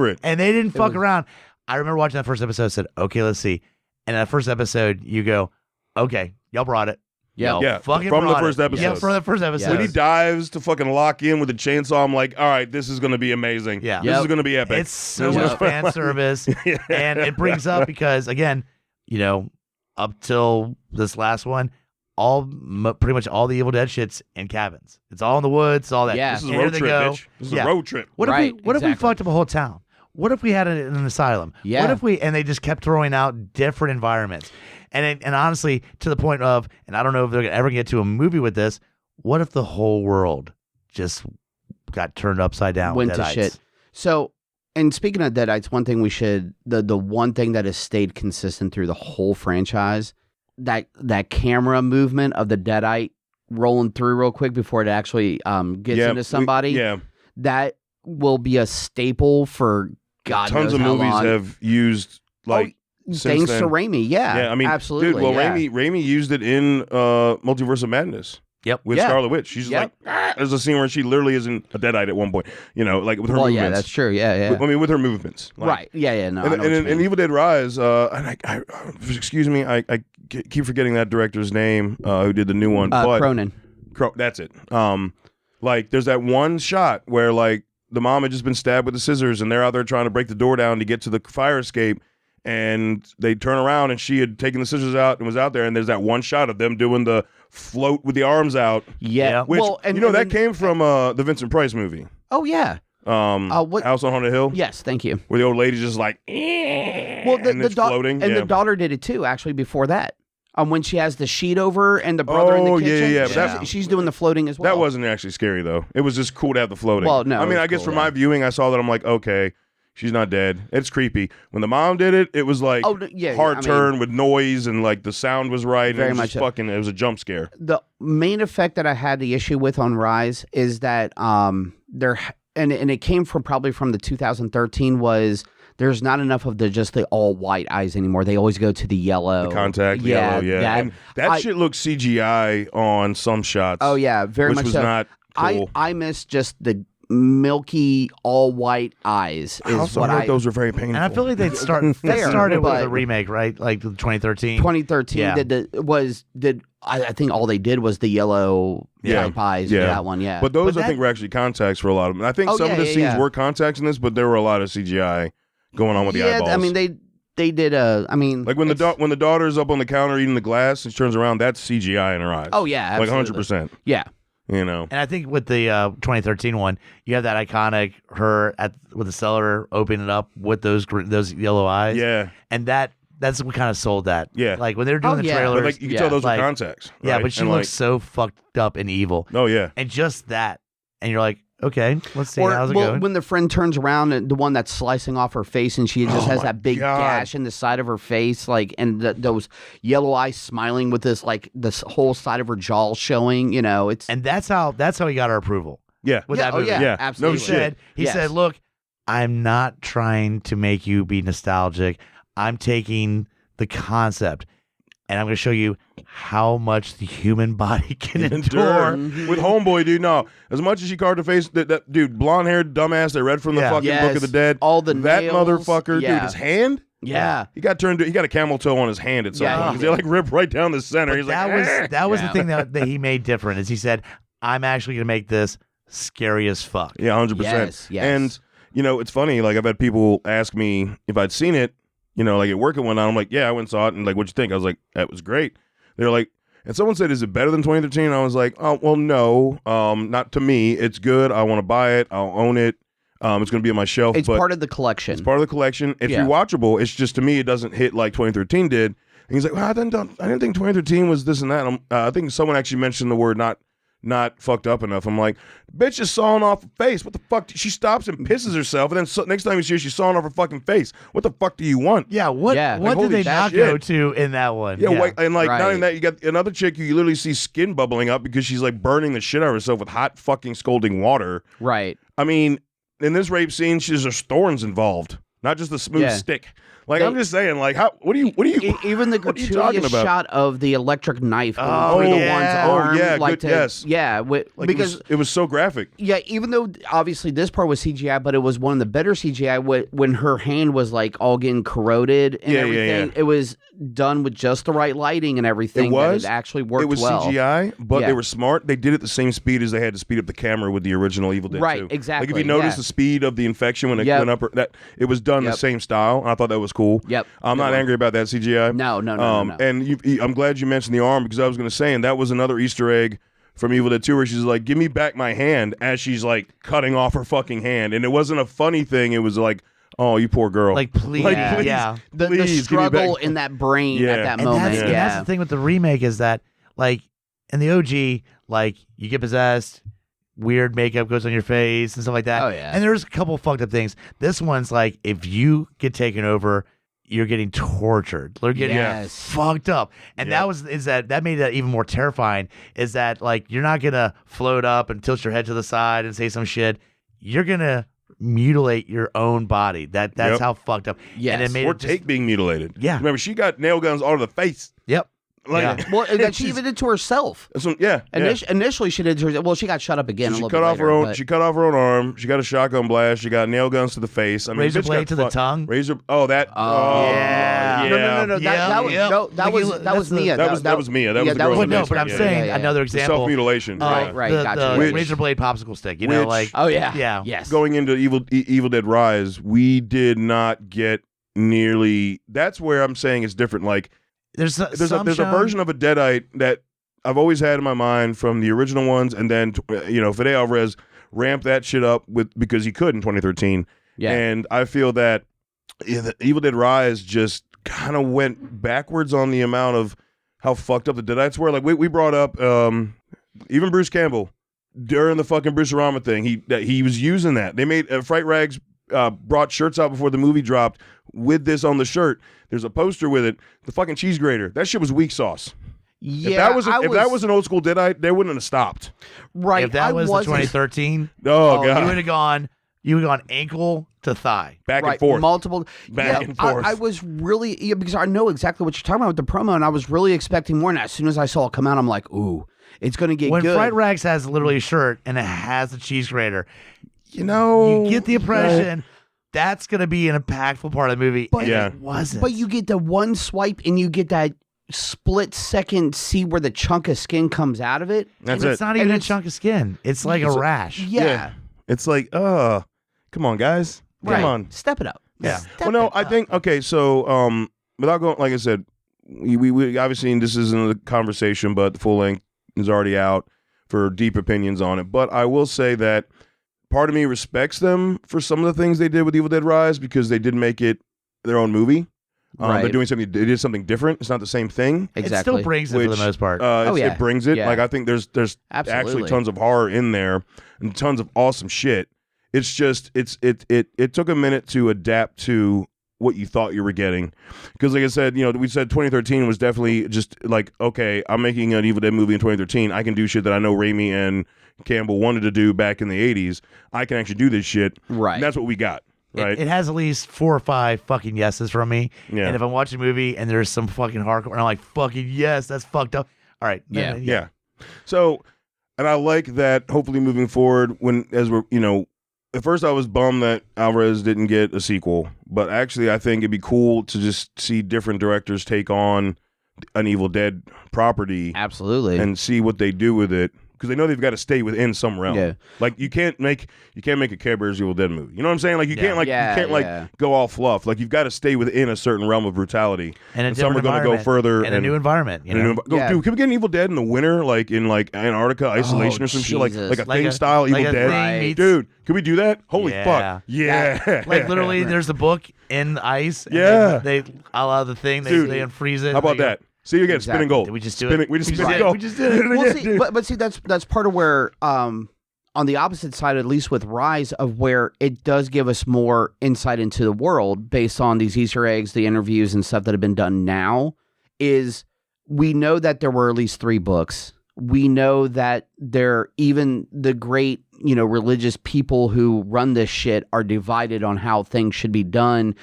it, and they didn't fuck around. I remember watching that first episode, said, okay, let's see. And in that first episode you go, okay, y'all brought it. Fucking from the first episode. Yeah, from the first episode. When he dives to fucking lock in with the chainsaw, I'm like, all right, this is going to be amazing. Yeah. This is going to be epic. It's so much fan service. And it brings up, because again, you know, up till this last one, pretty much all the Evil Dead shit's in cabins. It's all in the woods, all that. Yeah. This is a road trip, bitch. This is a road trip. What if we fucked up a whole town? What if we had an asylum? Yeah. What if and they just kept throwing out different environments? And honestly, to the point of, and I don't know if they're ever get to a movie with this, what if the whole world just got turned upside down? Went with to Deadites? shit. So, and speaking of Deadites, one thing the one thing that has stayed consistent through the whole franchise, that camera movement of the Deadite rolling through real quick before it actually gets into somebody. That will be a staple for God Tons knows of how movies long. have used thanks to Raimi. Yeah, I mean, absolutely. Dude, well, Raimi used it in Multiverse of Madness. Yep. With Scarlet Witch. She's just like, there's a scene where she literally isn't a Deadite at one point. You know, like with her movements. Yeah, that's true. Yeah. I mean, with her movements. Like, right. Yeah. No. And in Evil Dead Rise, and I excuse me, I keep forgetting that director's name who did the new one. Cronin. That's it. Like, there's that one shot where, like, the mom had just been stabbed with the scissors, and they're out there trying to break the door down to get to the fire escape, and they turn around, and she had taken the scissors out and was out there, and there's that one shot of them doing the float with the arms out. Yeah. Which, that came from the Vincent Price movie. Oh, yeah. House on Haunted Hill? Yes, thank you. Where the old lady's just like, well, and it's floating. And the daughter did it too, actually, before that. When she has the sheet over and the brother in the kitchen. She's doing the floating as well. That wasn't actually scary, though. It was just cool to have the floating. Well, no. I mean, I guess from my viewing, I saw that. I'm like, okay, she's not dead. It's creepy. When the mom did it, it was like hard turn with noise, and like the sound was right. Very and much it was a jump scare. The main effect that I had the issue with on Rise is that and it came probably from the 2013 was there's not enough of just the all white eyes anymore. They always go to the yellow. The contact yellow, yeah. That shit looks CGI on some shots. Oh, yeah, very much so. Which was not cool. I miss just the milky all white eyes. I also heard those were very painful. And I feel like that started with the remake, right? Like 2013. 2013 I think all they did was the yellow type eyes for that one, yeah. But those I think were actually contacts for a lot of them. I think some of the scenes were contacts in this, but there were a lot of CGI going on with the eyeballs. I mean they did like when the daughter's up on the counter eating the glass and she turns around, that's CGI in her eyes. Oh yeah, absolutely. Like 100%. Yeah. You know. And I think with the 2013 one, you have that iconic her with the cellar opening it up with those yellow eyes. Yeah. And that's what kind of sold that. Yeah. Like when they were doing the trailers. But like you can tell those were contacts. Right? Yeah, but she looks so fucked up and evil. Oh yeah. And just that. And you're like, okay, let's see how's it going. When the friend turns around, and the one that's slicing off her face, and she just has that big gash in the side of her face, like, and those yellow eyes smiling with this whole side of her jaw showing. You know, and that's how he got our approval. Yeah, with that movie. Absolutely. No shit. He said, look, I'm not trying to make you be nostalgic. I'm taking the concept, and I'm going to show you how much the human body can endure. With Homeboy, dude, no. As much as she carved her face, that dude, blonde-haired dumbass they read from the fucking Book of the Dead. All the that nails, motherfucker, dude, his hand? Yeah. He got a camel toe on his hand at some point. Because they like ripped right down the center. But He's that was the thing that he made different, is he said, I'm actually going to make this scary as fuck. Yeah, 100%. Yes. And, it's funny, like, I've had people ask me if I'd seen it, like at work and whatnot. I'm like, yeah, I went and saw it, and like, what'd you think? I was like, that was great. They're like, and someone said, is it better than 2013? And I was like, oh, well, no, not to me. It's good. I want to buy it. I'll own it. It's going to be on my shelf. It's part of the collection. It's part of the collection. It's rewatchable. It's just, to me, it doesn't hit like 2013 did. And he's like, well, I didn't think 2013 was this and that. I think someone actually mentioned the word not fucked up enough. I'm like, bitch is sawing off her face. What the fuck? She stops and pisses herself, and then next time you see her, she's sawing off her fucking face. What the fuck do you want? Yeah, what did they not go to in that one? Yeah, and like not even that, you got another chick who you literally see skin bubbling up because she's like burning the shit out of herself with hot fucking scalding water. Right. I mean, in this rape scene, there's thorns involved, not just a smooth stick. Like, I'm just saying, like, what do you even the gratuitous shot of the electric knife through the one's arm, because it was so graphic. Yeah, even though obviously this part was CGI, but it was one of the better CGI when her hand was like all getting corroded and everything. It was done with just the right lighting and everything. It actually worked. It was well. CGI, but they were smart. They did it the same speed as they had to speed up the camera with the original Evil Dead 2. Right, exactly. Like if you notice the speed of the infection when it went up, that it was done the same style. And I thought that was cool. Yep. I'm not angry about that CGI. No. And I'm glad you mentioned the arm, because I was going to say, and that was another Easter egg from Evil Dead 2 where she's like, give me back my hand, as she's like cutting off her fucking hand. And it wasn't a funny thing. It was like, oh, you poor girl. Like, please. The struggle in that brain at that moment. And that's the thing with the remake, is that, like, in the OG, like, you get possessed, weird makeup goes on your face and stuff like that. Oh, yeah. And there's a couple fucked up things. This one's like, if you get taken over, you're getting tortured. They're getting fucked up. And that made that even more terrifying, is that, like, you're not going to float up and tilt your head to the side and say some shit. You're going to mutilate your own body. That's how fucked up. Yes. And it made or take being mutilated. Yeah. Remember, she got nail guns all over the face. Yep. Like, well, and she even did to herself. Initially, she did to herself. Well, she got shut up again. So she cut off her own. She cut off her own arm. She got a shotgun blast. She got nail guns to the face. I mean, razor blade to the tongue. Razor. Oh, that. No. That was Mia. That was Mia. That was the girl. No, but I'm saying another example. Self-mutilation. Right. Gotcha. The razor blade popsicle stick. You know, like. Oh yeah. Yeah. Yes. Going into Evil Dead Rise, we did not get nearly. That's where I'm saying it's different. Like. There's a version of a Deadite that I've always had in my mind from the original ones, and then Fede Alvarez ramped that shit up because he could in 2013. Yeah. And I feel that Evil Dead Rise just kind of went backwards on the amount of how fucked up the Deadites were. Like we brought up even Bruce Campbell during the fucking Bruce-a-Rama thing. He was using that. They made Fright Rags brought shirts out before the movie dropped with this on the shirt. There's a poster with it. The fucking cheese grater. That shit was weak sauce. Yeah, if that was an old school Deadite, they wouldn't have stopped. Right. If that was the 2013, God, you would have gone ankle to thigh, back and forth, multiple back and forth. I was really because I know exactly what you're talking about with the promo, and I was really expecting more. And as soon as I saw it come out, I'm like, ooh, it's going to get when good. Fright Rags has literally a shirt and it has the cheese grater, you get the impression. That's going to be an impactful part of the movie, and it wasn't. But you get the one swipe, and you get that split second see where the chunk of skin comes out of it. That's it. It's not even a chunk of skin. It's like a rash. Yeah. It's like, come on, guys. Come on. Step it up. Yeah. I think, okay, so without going, like I said, we obviously, and this isn't a conversation, but the full length is already out for deep opinions on it. But I will say that part of me respects them for some of the things they did with Evil Dead Rise, because they did make it their own movie. They're doing something. They did something different. It's not the same thing. Exactly. It still brings it for the most part. It brings it. Yeah. Like, I think there's actually tons of horror in there and tons of awesome shit. It's just it took a minute to adapt to what you thought you were getting, because like I said, we said 2013 was definitely just like, okay, I'm making an Evil Dead movie in 2013. I can do shit that I know Raimi and Campbell wanted to do back in the 80s. I can actually do this shit. Right. And that's what we got. right? It has at least 4 or 5 fucking yeses from me. Yeah. And if I'm watching a movie and there's some fucking hardcore, and I'm like, fucking yes, that's fucked up. All right. Yeah. So, and I like that. Hopefully, moving forward, as we're at first I was bummed that Alvarez didn't get a sequel, but actually I think it'd be cool to just see different directors take on an Evil Dead property, absolutely, and see what they do with it. Because they know they've got to stay within some realm. Yeah. Like you can't make a Care Bears Evil Dead movie. You know what I'm saying? Like you can't go all fluff. Like you've got to stay within a certain realm of brutality. And some are going to go further and a new environment. Dude, can we get an Evil Dead in the winter, like in Antarctica isolation or some shit, like a Thing style Evil Dead? Right. Dude, can we do that? Holy fuck! Yeah. Like literally, there's a book in the ice. And they allow the Thing. They unfreeze it. How about that? See you again, spinning gold. Did we just do it? We just spinning gold. We just did it. Well, see, but see, that's part of where, on the opposite side, at least with Rise, of where it does give us more insight into the world based on these Easter eggs, the interviews and stuff that have been done now, is we know that there were at least 3 books. We know that even the great, religious people who run this shit are divided on how things should be done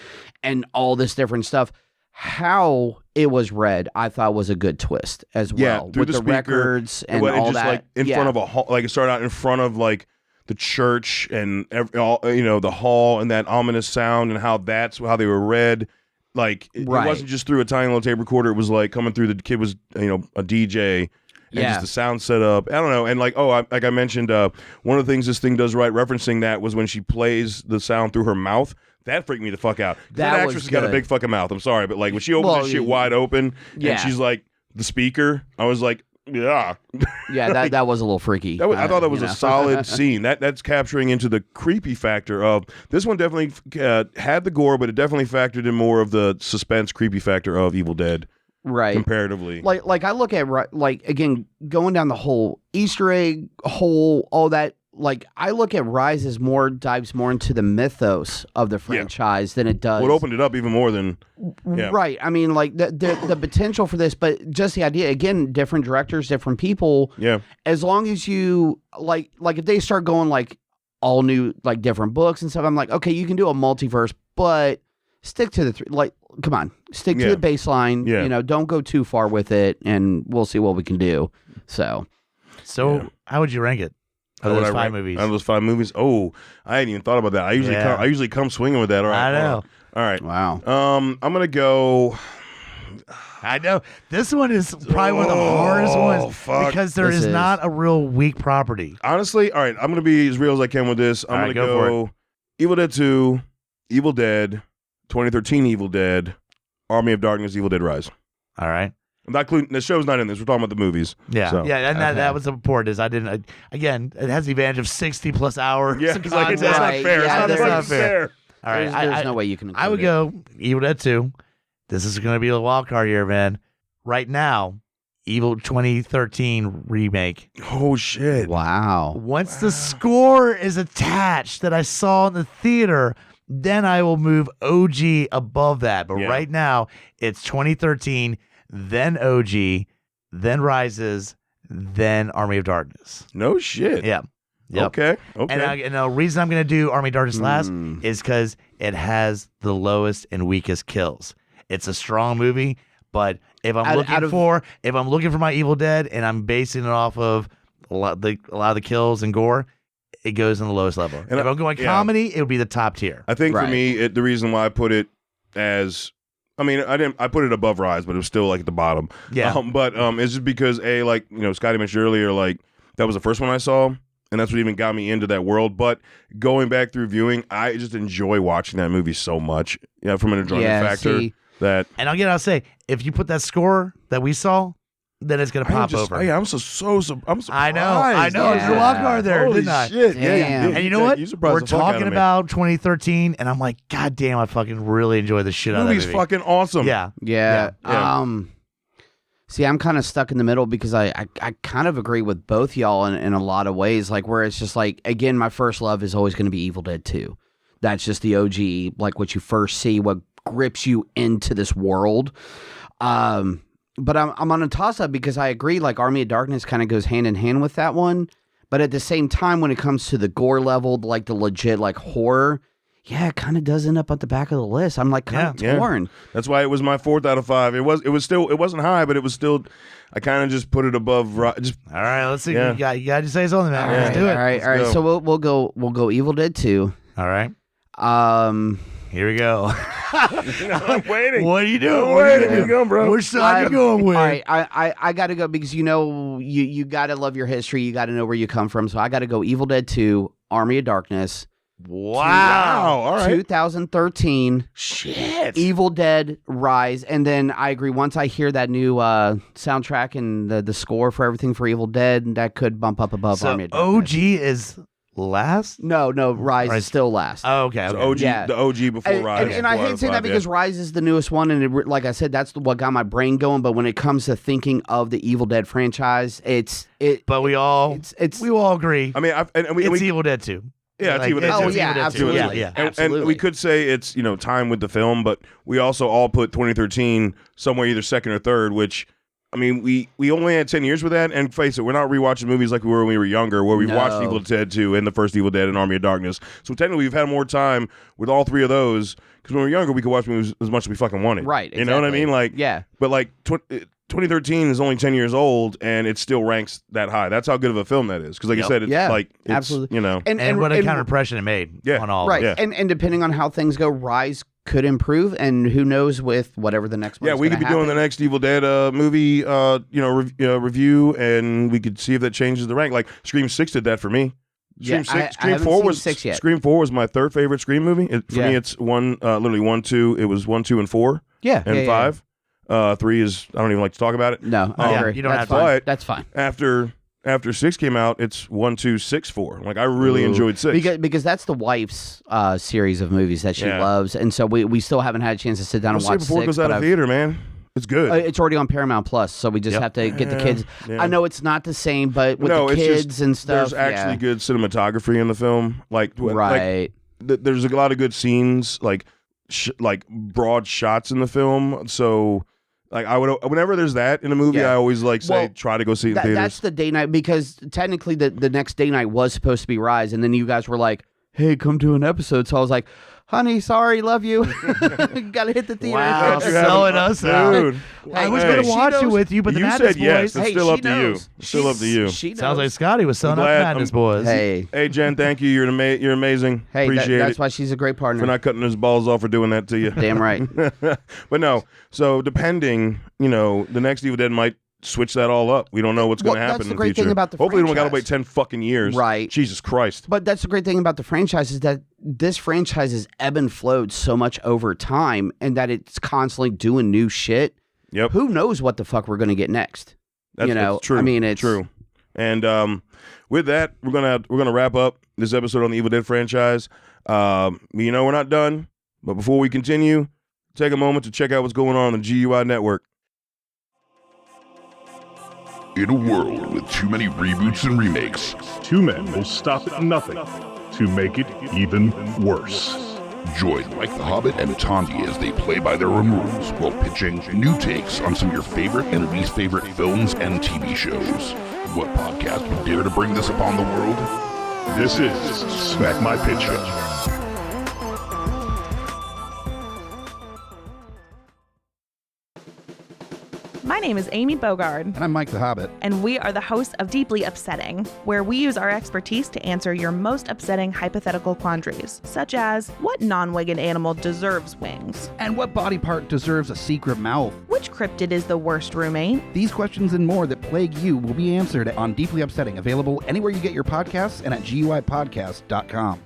and all this different stuff. How it was read, I thought was a good twist as well, through with the speaker, records and all just that. Like in front of a hall, like it started out in front of like the church and the hall and that ominous sound and how they were read. Like it wasn't just through a tiny little tape recorder. It was like coming through. The kid was a DJ. And just the sound set up. I don't know. And like I mentioned, one of the things this thing does right, referencing that, was when she plays the sound through her mouth. That freaked me the fuck out. That actress has got a big fucking mouth. I'm sorry, but like when she opens that shit wide open and she's like the speaker, I was like, yeah. Yeah, that was a little freaky. I thought that was a solid scene. That's capturing into the creepy factor of this one. Definitely had the gore, but it definitely factored in more of the suspense, creepy factor of Evil Dead. Right. Comparatively. Like I look at, like, again, going down the whole Easter egg hole, all that. Like, I look at Rise as dives more into the mythos of the franchise than it does. Well, it opened it up even more than. Yeah. Right. I mean, like, the potential for this, but just the idea, again, different directors, different people. Yeah. As long as you, like if they start going, like, all new, like, different books and stuff, I'm like, okay, you can do a multiverse, but stick to the come on, stick to the baseline. Yeah. Don't go too far with it, and we'll see what we can do. So how would you rank it? Out of those 5 movies. Out of those 5 movies. Oh, I hadn't even thought about that. I usually come swinging with that. All right. I know. All right. Wow. I'm gonna go. I know this one is probably one of the hardest ones because there is not a real weak property. Honestly, all right. I'm gonna be as real as I can with this. I'm gonna go Evil Dead 2, Evil Dead, 2013 Evil Dead, Army of Darkness, Evil Dead Rise. All right. I'm not including the show's not in this. We're talking about the movies. Yeah, so. Yeah, and that was important. Is I didn't again. It has the advantage of 60+ hours. Yeah, it's like, that's not fair. Yeah, it's not fair. All right, there's no way you can. I would go Evil Dead 2. This is going to be a wild card here, man. Right now, Evil 2013 remake. Oh shit! Wow. Once the score is attached that I saw in the theater, then I will move OG above that. But right now, it's 2013. Then OG, then Rises, then Army of Darkness. No shit. Yeah. Yep. Okay. And the reason I'm going to do Army of Darkness last is because it has the lowest and weakest kills. It's a strong movie, but if I'm looking for my Evil Dead and I'm basing it off of a lot of the kills and gore, it goes in the lowest level. And if I'm going comedy, it would be the top tier. I think for me, the reason why I put it as. I mean, I put it above Rise, but it was still like at the bottom. Yeah. But it's just because Scotty mentioned earlier, like that was the first one I saw, and that's what even got me into that world. But going back through viewing, I just enjoy watching that movie so much. Yeah, from an enjoyment factor. And I'll say, if you put that score that we saw, then it's gonna pop over. Yeah, I'm surprised. I know. There's a wild card there, Holy didn't I? Shit. Damn. And you know what? We're talking about 2013, and I'm like, God damn, I fucking really enjoy the shit out of that movie. Movie's fucking awesome. Yeah. See, I'm kind of stuck in the middle because I kind of agree with both y'all in a lot of ways. Like, where it's just like, again, my first love is always going to be Evil Dead 2. That's just the OG, like what you first see, what grips you into this world. But I'm on a toss-up because I agree, like, Army of Darkness kind of goes hand in hand with that one. But at the same time, when it comes to the gore level, like the legit, like, horror, yeah, it kind of does end up at the back of the list. I'm like kind of torn. That's why it was my 4th out of 5. It wasn't high, but it was still. I kind of just put it above. All right, let's see. You got to say something, man. All Let's do it. All right. So we'll go Evil Dead 2. All right. Here we go. I'm waiting. What are you doing? Where are you going, bro? Which side you going with? All right, I got to go because you got to love your history. You got to know where you come from. So I got to go Evil Dead 2, Army of Darkness. Wow. All right. 2013. Shit. Evil Dead Rise. And then I agree, once I hear that new soundtrack and the score for everything for Evil Dead, that could bump up above Army of Darkness. OG is last? No, Rise is still last. Oh, okay. So OG, the OG before Rise. And I hate saying that because Rise is the newest one, and like I said, that's what got my brain going. But when it comes to thinking of the Evil Dead franchise, But we all agree. I mean, it's Evil Dead 2. Yeah, it's Evil Dead 2. Oh, yeah, absolutely. Yeah, absolutely. And we could say it's, time with the film, but we also all put 2013 somewhere either second or third, which, I mean, we only had 10 years with that, and face it, we're not rewatching movies like we were when we were younger, where we watched Evil Dead 2 and the first Evil Dead and Army of Darkness. So technically, we've had more time with all three of those, because when we were younger, we could watch movies as much as we fucking wanted. Right, exactly. You know what I mean? Like, yeah. But like, 2013 is only 10 years old, and it still ranks that high. That's how good of a film that is. Because like I said, it's absolutely. And what a counter impression it made on all right. of it. And depending on how things go, Rise could improve, and who knows with whatever the next one. Yeah, we could be doing the next Evil Dead movie, review, and we could see if that changes the rank. Like Scream 6 did that for me. Scream 4 was my third favorite Scream movie. For me, it's literally 1, 2. It was 1, 2, and 4. Yeah, and 5. 3 is, I don't even like to talk about it. No, I agree. You don't have to. But that's fine. After 6 came out, it's 1, 2, 6, 4. Like, I really enjoyed 6. Because that's the wife's series of movies that she loves. And so we still haven't had a chance to sit down and watch 6. Before it goes out of theater, man. It's good. It's already on Paramount Plus, so we just have to get the kids. Yeah. I know it's not the same, but with the kids and stuff. There's actually good cinematography in the film. There's a lot of good scenes, like broad shots in the film. So... Like whenever there's that in a movie, I always try to go see it in theaters. That's the day night, because technically the next day night was supposed to be Rise, and then you guys were like, "Hey, come to an episode." So I was like, "Honey, sorry, love you. Gotta hit the theater." Wow, selling us out. Dude. I was going to watch it with you, but the Madness said yes. Boys. It's still up to you. Still up to you. Sounds like Scotty was selling up Madness Boys. Hey, Jen, thank you. You're amazing. Hey, appreciate that's it. why she's a great partner. For not cutting his balls off for doing that to you. Damn right. But no, so depending, the next Evil Dead might switch that all up. We don't know what's going to happen that's the in great the future. thing about the Hopefully we don't got to franchise. wait 10 fucking years. Right. Jesus Christ. But that's the great thing about the franchise, is that this franchise has ebb and flowed so much over time, and that it's constantly doing new shit. Yep. Who knows what the fuck we're going to get next? That's true. I mean, it's true. And with that, we're gonna wrap up this episode on the Evil Dead franchise. We're not done, but before we continue, take a moment to check out what's going on the GUI network. In a world with too many reboots and remakes, two men will stop at nothing to make it even worse. Join Mike the Hobbit and Tondi as they play by their own rules while pitching new takes on some of your favorite and least favorite films and TV shows. What podcast would dare to bring this upon the world? This is Smack My Pitch Up. My name is Amy Bogard. And I'm Mike the Hobbit. And we are the hosts of Deeply Upsetting, where we use our expertise to answer your most upsetting hypothetical quandaries, such as, what non-winged animal deserves wings? And what body part deserves a secret mouth? Which cryptid is the worst roommate? These questions and more that plague you will be answered on Deeply Upsetting, available anywhere you get your podcasts and at GUIPodcast.com.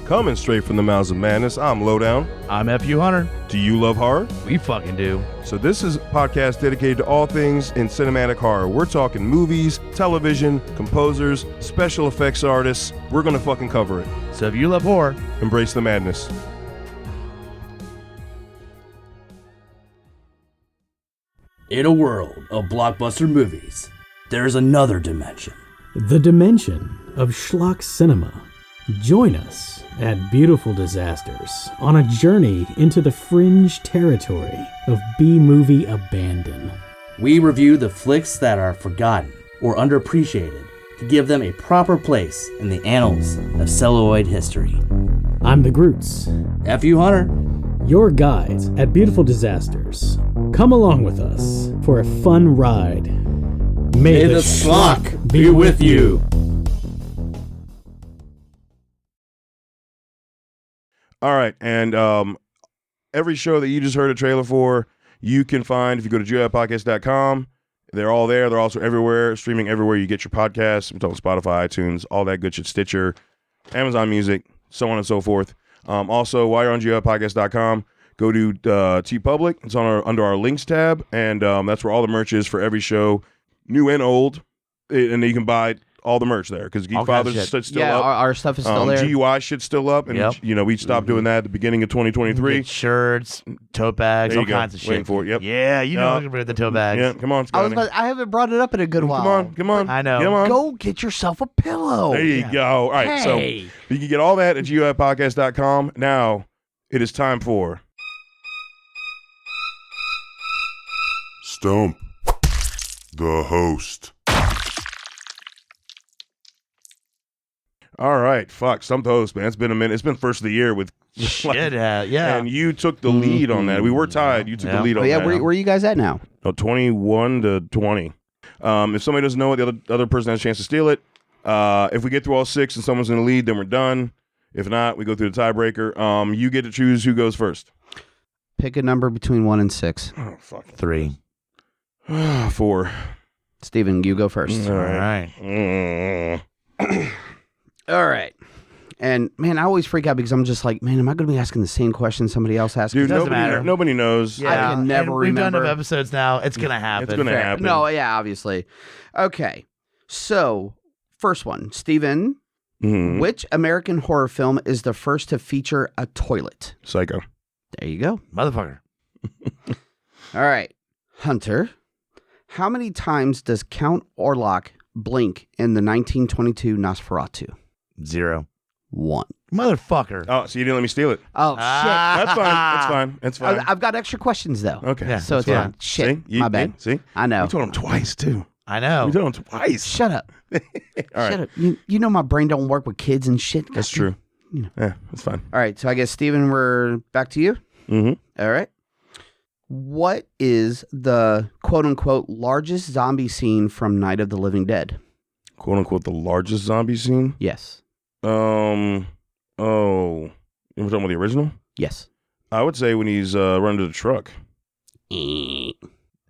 Coming straight from the mouths of madness, I'm Lowdown. I'm FU Hunter. Do you love horror? We fucking do. So this is a podcast dedicated to all things in cinematic horror. We're talking movies, television, composers, special effects artists. We're going to fucking cover it. So if you love horror, embrace the madness. In a world of blockbuster movies, there is another dimension. The dimension of schlock cinema. Join us at Beautiful Disasters on a journey into the fringe territory of B-movie abandon. We review the flicks that are forgotten or underappreciated to give them a proper place in the annals of celluloid history. I'm the Groots, F.U. Hunter. your guides at Beautiful Disasters. Come along with us for a fun ride. May the schlock be with you. All right, and every show that you just heard a trailer for, you can find if you go to GUIPodcast.com. They're all there. They're also everywhere, streaming everywhere you get your podcasts. I'm talking Spotify, iTunes, all that good shit, Stitcher, Amazon Music, so on and so forth. Also, while you're on GUIPodcast.com, go to TeePublic. It's on under our links tab, and that's where all the merch is for every show, new and old. And you can buy all the merch there because Geek Fathers is still up. Our stuff is still there. GUI shit's still up, and we stopped doing that at the beginning of 2023. Shirts, tote bags, all kinds of shit. Waiting for it. Yep. Yeah, you know I'm the tote bags. Yeah, come on, Scotty. I haven't brought it up in a good while. Come on. I know. Come on. Go get yourself a pillow. There you go. All right, so you can get all that at GUIPodcast.com. Now it is time for Stump the host. All right, Stump the host, man. It's been a minute. It's been first of the year with Shit, yeah. And you took the lead on that. We were tied. You took the lead on that. Where are you guys at now? 21 to 20. If somebody doesn't know it, the other person has a chance to steal it. If we get through all 6 and someone's in the lead, then we're done. If not, we go through the tiebreaker. You get to choose who goes first. Pick a number between 1 and 6. Oh, fuck. 3. 4. Steven, you go first. All right. All right. And, man, I always freak out because I'm just like, man, am I going to be asking the same question somebody else asked? Dude, nobody knows. Yeah, I can never we've remember. done enough episodes now. It's going to happen. It's going to happen. No, yeah, obviously. Okay. So, first one. Steven, which American horror film is the first to feature a toilet? Psycho. There you go. Motherfucker. All right. Hunter, how many times does Count Orlok blink in the 1922 Nosferatu? 0. 1. Motherfucker. Oh, so you didn't let me steal it. Oh, shit. That's fine. That's fine. I've got extra questions, though. Okay. Yeah, so it's fine. Shit. See? My bad. See? I know. You told him twice, too. I know. You told him twice. Shut up. All right. Shut up. You know my brain don't work with kids and shit. That's true. Yeah, that's fine. All right. So I guess, Steven, we're back to you. Mm-hmm. All right. What is the quote-unquote largest zombie scene from Night of the Living Dead? Quote-unquote the largest zombie scene? Yes. We're talking about the original? Yes. I would say when he's running to the truck. End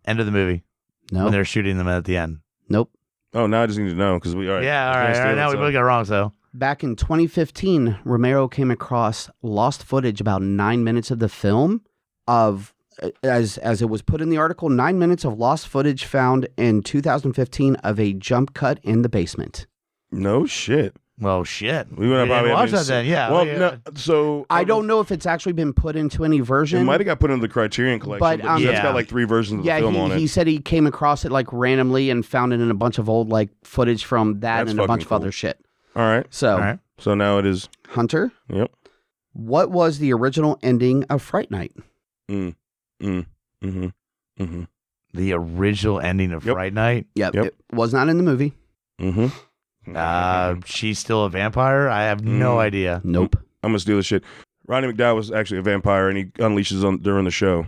of the movie. No. When they're shooting them at the end. Nope. Oh, now I just need to know because we. All right. Yeah, all right. Now we both got it wrong, so. Back in 2015, Romero came across lost footage about 9 minutes of the film of, as it was put in the article, 9 minutes of lost footage found in 2015 of a jump cut in the basement. No shit. Well, shit. We would probably watch that then. Yeah. Well, yeah. no, so I don't know if it's actually been put into any version. It might have got put into the Criterion collection, but it's got like 3 versions of the film on it. He said he came across it like randomly and found it in a bunch of old like footage from that and a bunch of other shit. All right. So now it is Hunter. Yep. What was the original ending of Fright Night? The original ending of Fright Night? Yep. It was not in the movie. She's still a vampire? I have no idea. Nope. I'm gonna steal this shit. Rodney McDowell was actually a vampire, and he unleashes during the show.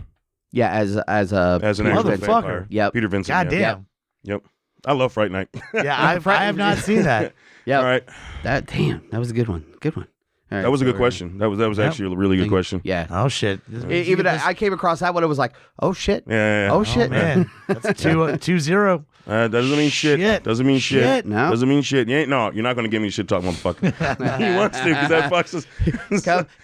Yeah, as an actual motherfucker. Yep. Peter Vincent. God damn. Yep. I love Fright Night. Yeah, I have not seen that. Yeah. All right. That was a good one. Good one. All right, that was a good question. That was actually a really good question. Yeah. Oh shit. Even I came across that one. It was like, oh shit. Yeah. Oh shit. Man, that's 2-0. Doesn't mean shit. Doesn't mean shit. No. Doesn't mean shit. You're not going to give me shit talk, motherfucker. He wants to because that fucks us.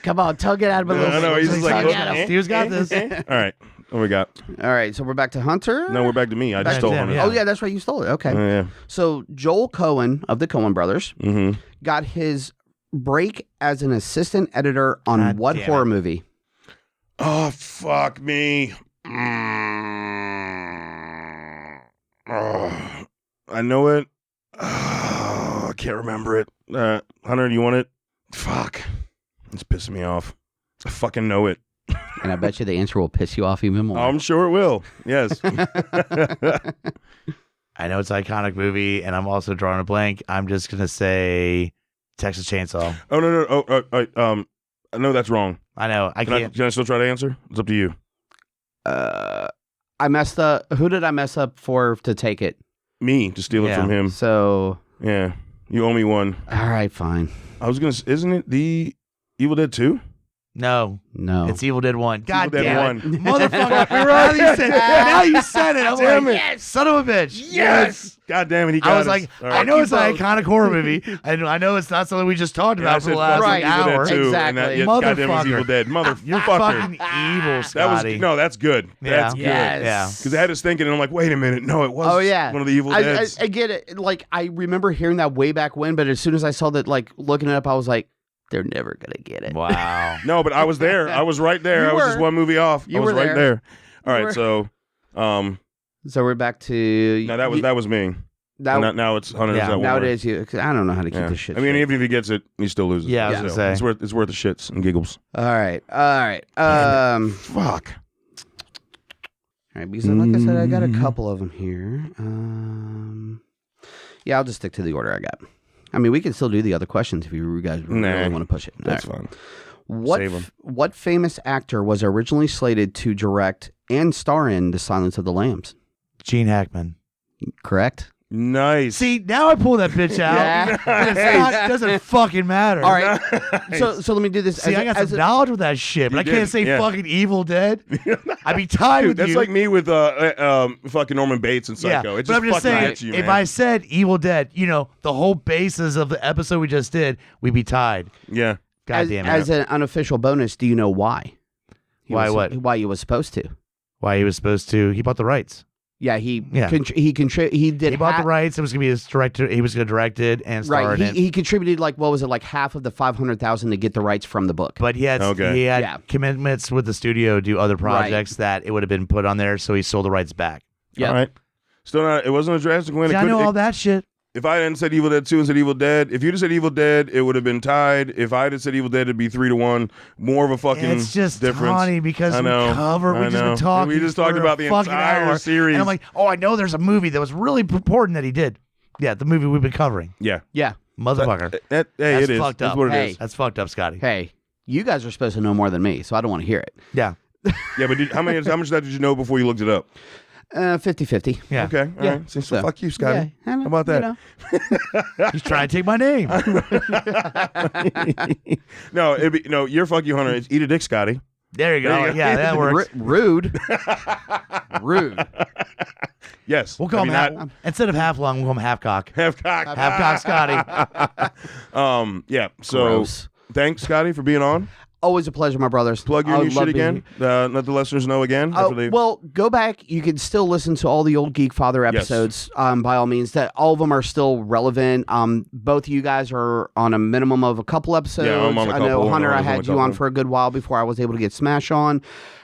Come on, tug it out of a little. I know. He's just like, Steve's got this. All right. What we got? All right. So we're back to Hunter. No, we're back to me. I just stole Hunter. Oh yeah, that's right. You stole it. Okay. Yeah. So Joel Cohen of the Coen Brothers got his break as an assistant editor on what horror movie? Oh, fuck me. I know it. I can't remember it. Hunter, do you want it? Fuck. It's pissing me off. I fucking know it. And I bet you the answer will piss you off even more. I'm sure it will. Yes. I know it's an iconic movie, and I'm also drawing a blank. I'm just gonna say Texas Chainsaw. Oh no. No, that's wrong. I know. Can I messed up. Who did I mess up for to take it? Me, to steal it from him. So yeah, you owe me one. All right, fine. I was gonna. Isn't it the Evil Dead 2? No. It's Evil Dead 1. God Evil damn Dead it. Motherfucker. Now you said it. I'm Damn like, it. yes, son of a bitch. Yes. God damn it. He got I was us. like, All I know it's an iconic horror movie. I know it's not something we just talked about for the last hour. Exactly. Goddamn, it's Evil Dead. You're fucking evil, Scotty. That's good. That's good. Yeah. Because I had us thinking, and I'm like, wait a minute. No, it was one of the Evil Deads. I get it. Like, I remember hearing that way back when, but as soon as I saw that, like, looking it up, I was like, they're never going to get it. Wow. No, but I was there. I was right there. I was just one movie off. I was right there. All right, so... So we're back to... No, that was me. Now it's Hunter. Yeah, now it is you. I don't know how to keep this shit I mean, straight. even if he gets it, he still loses. Yeah, I was going to say. It's worth the shits and giggles. All right. Fuck. All right, because like I said, I got a couple of them here. Yeah, I'll just stick to the order I got. I mean, we can still do the other questions if you guys really want to push it. That's fine. What famous actor was originally slated to direct and star in The Silence of the Lambs? Gene Hackman. Correct. Nice. See, now I pull that bitch out. It doesn't fucking matter. All right. So let me do this. See, I got some knowledge with that shit, but I can't say fucking Evil Dead. I'd be tired with that's you. like me with fucking Norman Bates and Psycho. Yeah, It but just I'm just saying, gets you, if man. I said Evil Dead, the whole basis of the episode we just did, we'd be tied. Yeah. God damn it. As an unofficial bonus, do you know why? Why he was supposed to? Why he was supposed to? He bought the rights. Yeah, he did. He bought the rights. It was gonna be his director. He was gonna direct it and star in it. He contributed like half of the $500,000 to get the rights from the book. But he had commitments with the studio to do other projects that it would have been put on there, so he sold the rights back. Yeah. All right. Still not. It wasn't a drastic win. I know all that shit. If I hadn't said Evil Dead 2 and said Evil Dead, if you'd have said Evil Dead, it would have been tied. If I had said Evil Dead, it'd be 3-1. More of a fucking It's just difference. funny because we just been talking. We just talked about the entire series. And I'm like, I know there's a movie that was really important that he did. Yeah, the movie we've been covering. Yeah. Motherfucker. That's it is. Fucked up. That's what it is. That's fucked up, Scotty. Hey, you guys are supposed to know more than me, so I don't want to hear it. Yeah. Yeah, but how much of that did you know before you looked it up? 50-50. Yeah. Okay. All right. So fuck you, Scotty. Yeah, how about that? He's trying to take my name. No, you're fuck you, Hunter. It's eat a dick, Scotty. There you go. Yeah, that works. Rude. Rude. Yes. We'll call him instead of half long, we'll call him half cock. Half cock. Half cock, Scotty. Yeah. So Gross. Thanks, Scotty, for being on. Always a pleasure, my brothers. Plug your new shit again. Let the listeners know again. Well, go back. You can still listen to all the old Geek Father episodes. By all means, that all of them are still relevant. Both of you guys are on a minimum of a couple episodes. Yeah, I'm on a couple. I know Hunter, I had you on for a good while before I was able to get Smash on.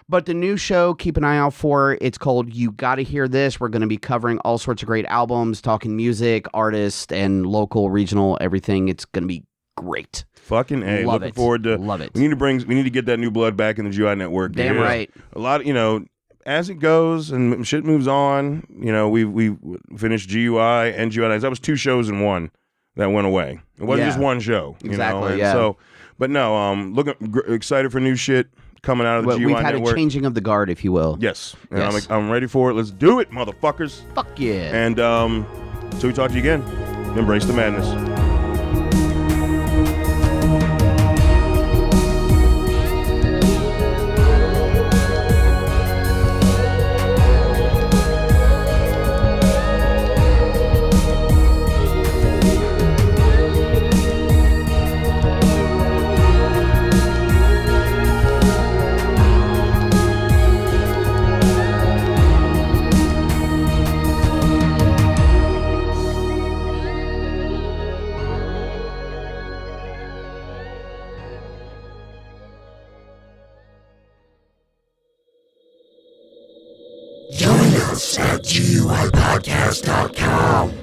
But the new show, keep an eye out for. It's called You Gotta Hear This. We're going to be covering all sorts of great albums, talking music, artists, and local, regional, everything. It's going to be great. Fucking A. Love Looking it. forward to. Love it. We need to get that new blood back in the GUI network. Damn right. A lot of, as it goes and shit moves on, we finished GUI and GUI Nights. That was 2 shows in one that went away. It wasn't just one show. Exactly. And so, but no, excited for new shit coming out of the GUI We've had network. a changing of the guard, if you will. Yes. And I'm ready for it. Let's do it, motherfuckers. Fuck yeah. And so we talk to you again. Embrace the madness. Join us at GUIPodcast.com.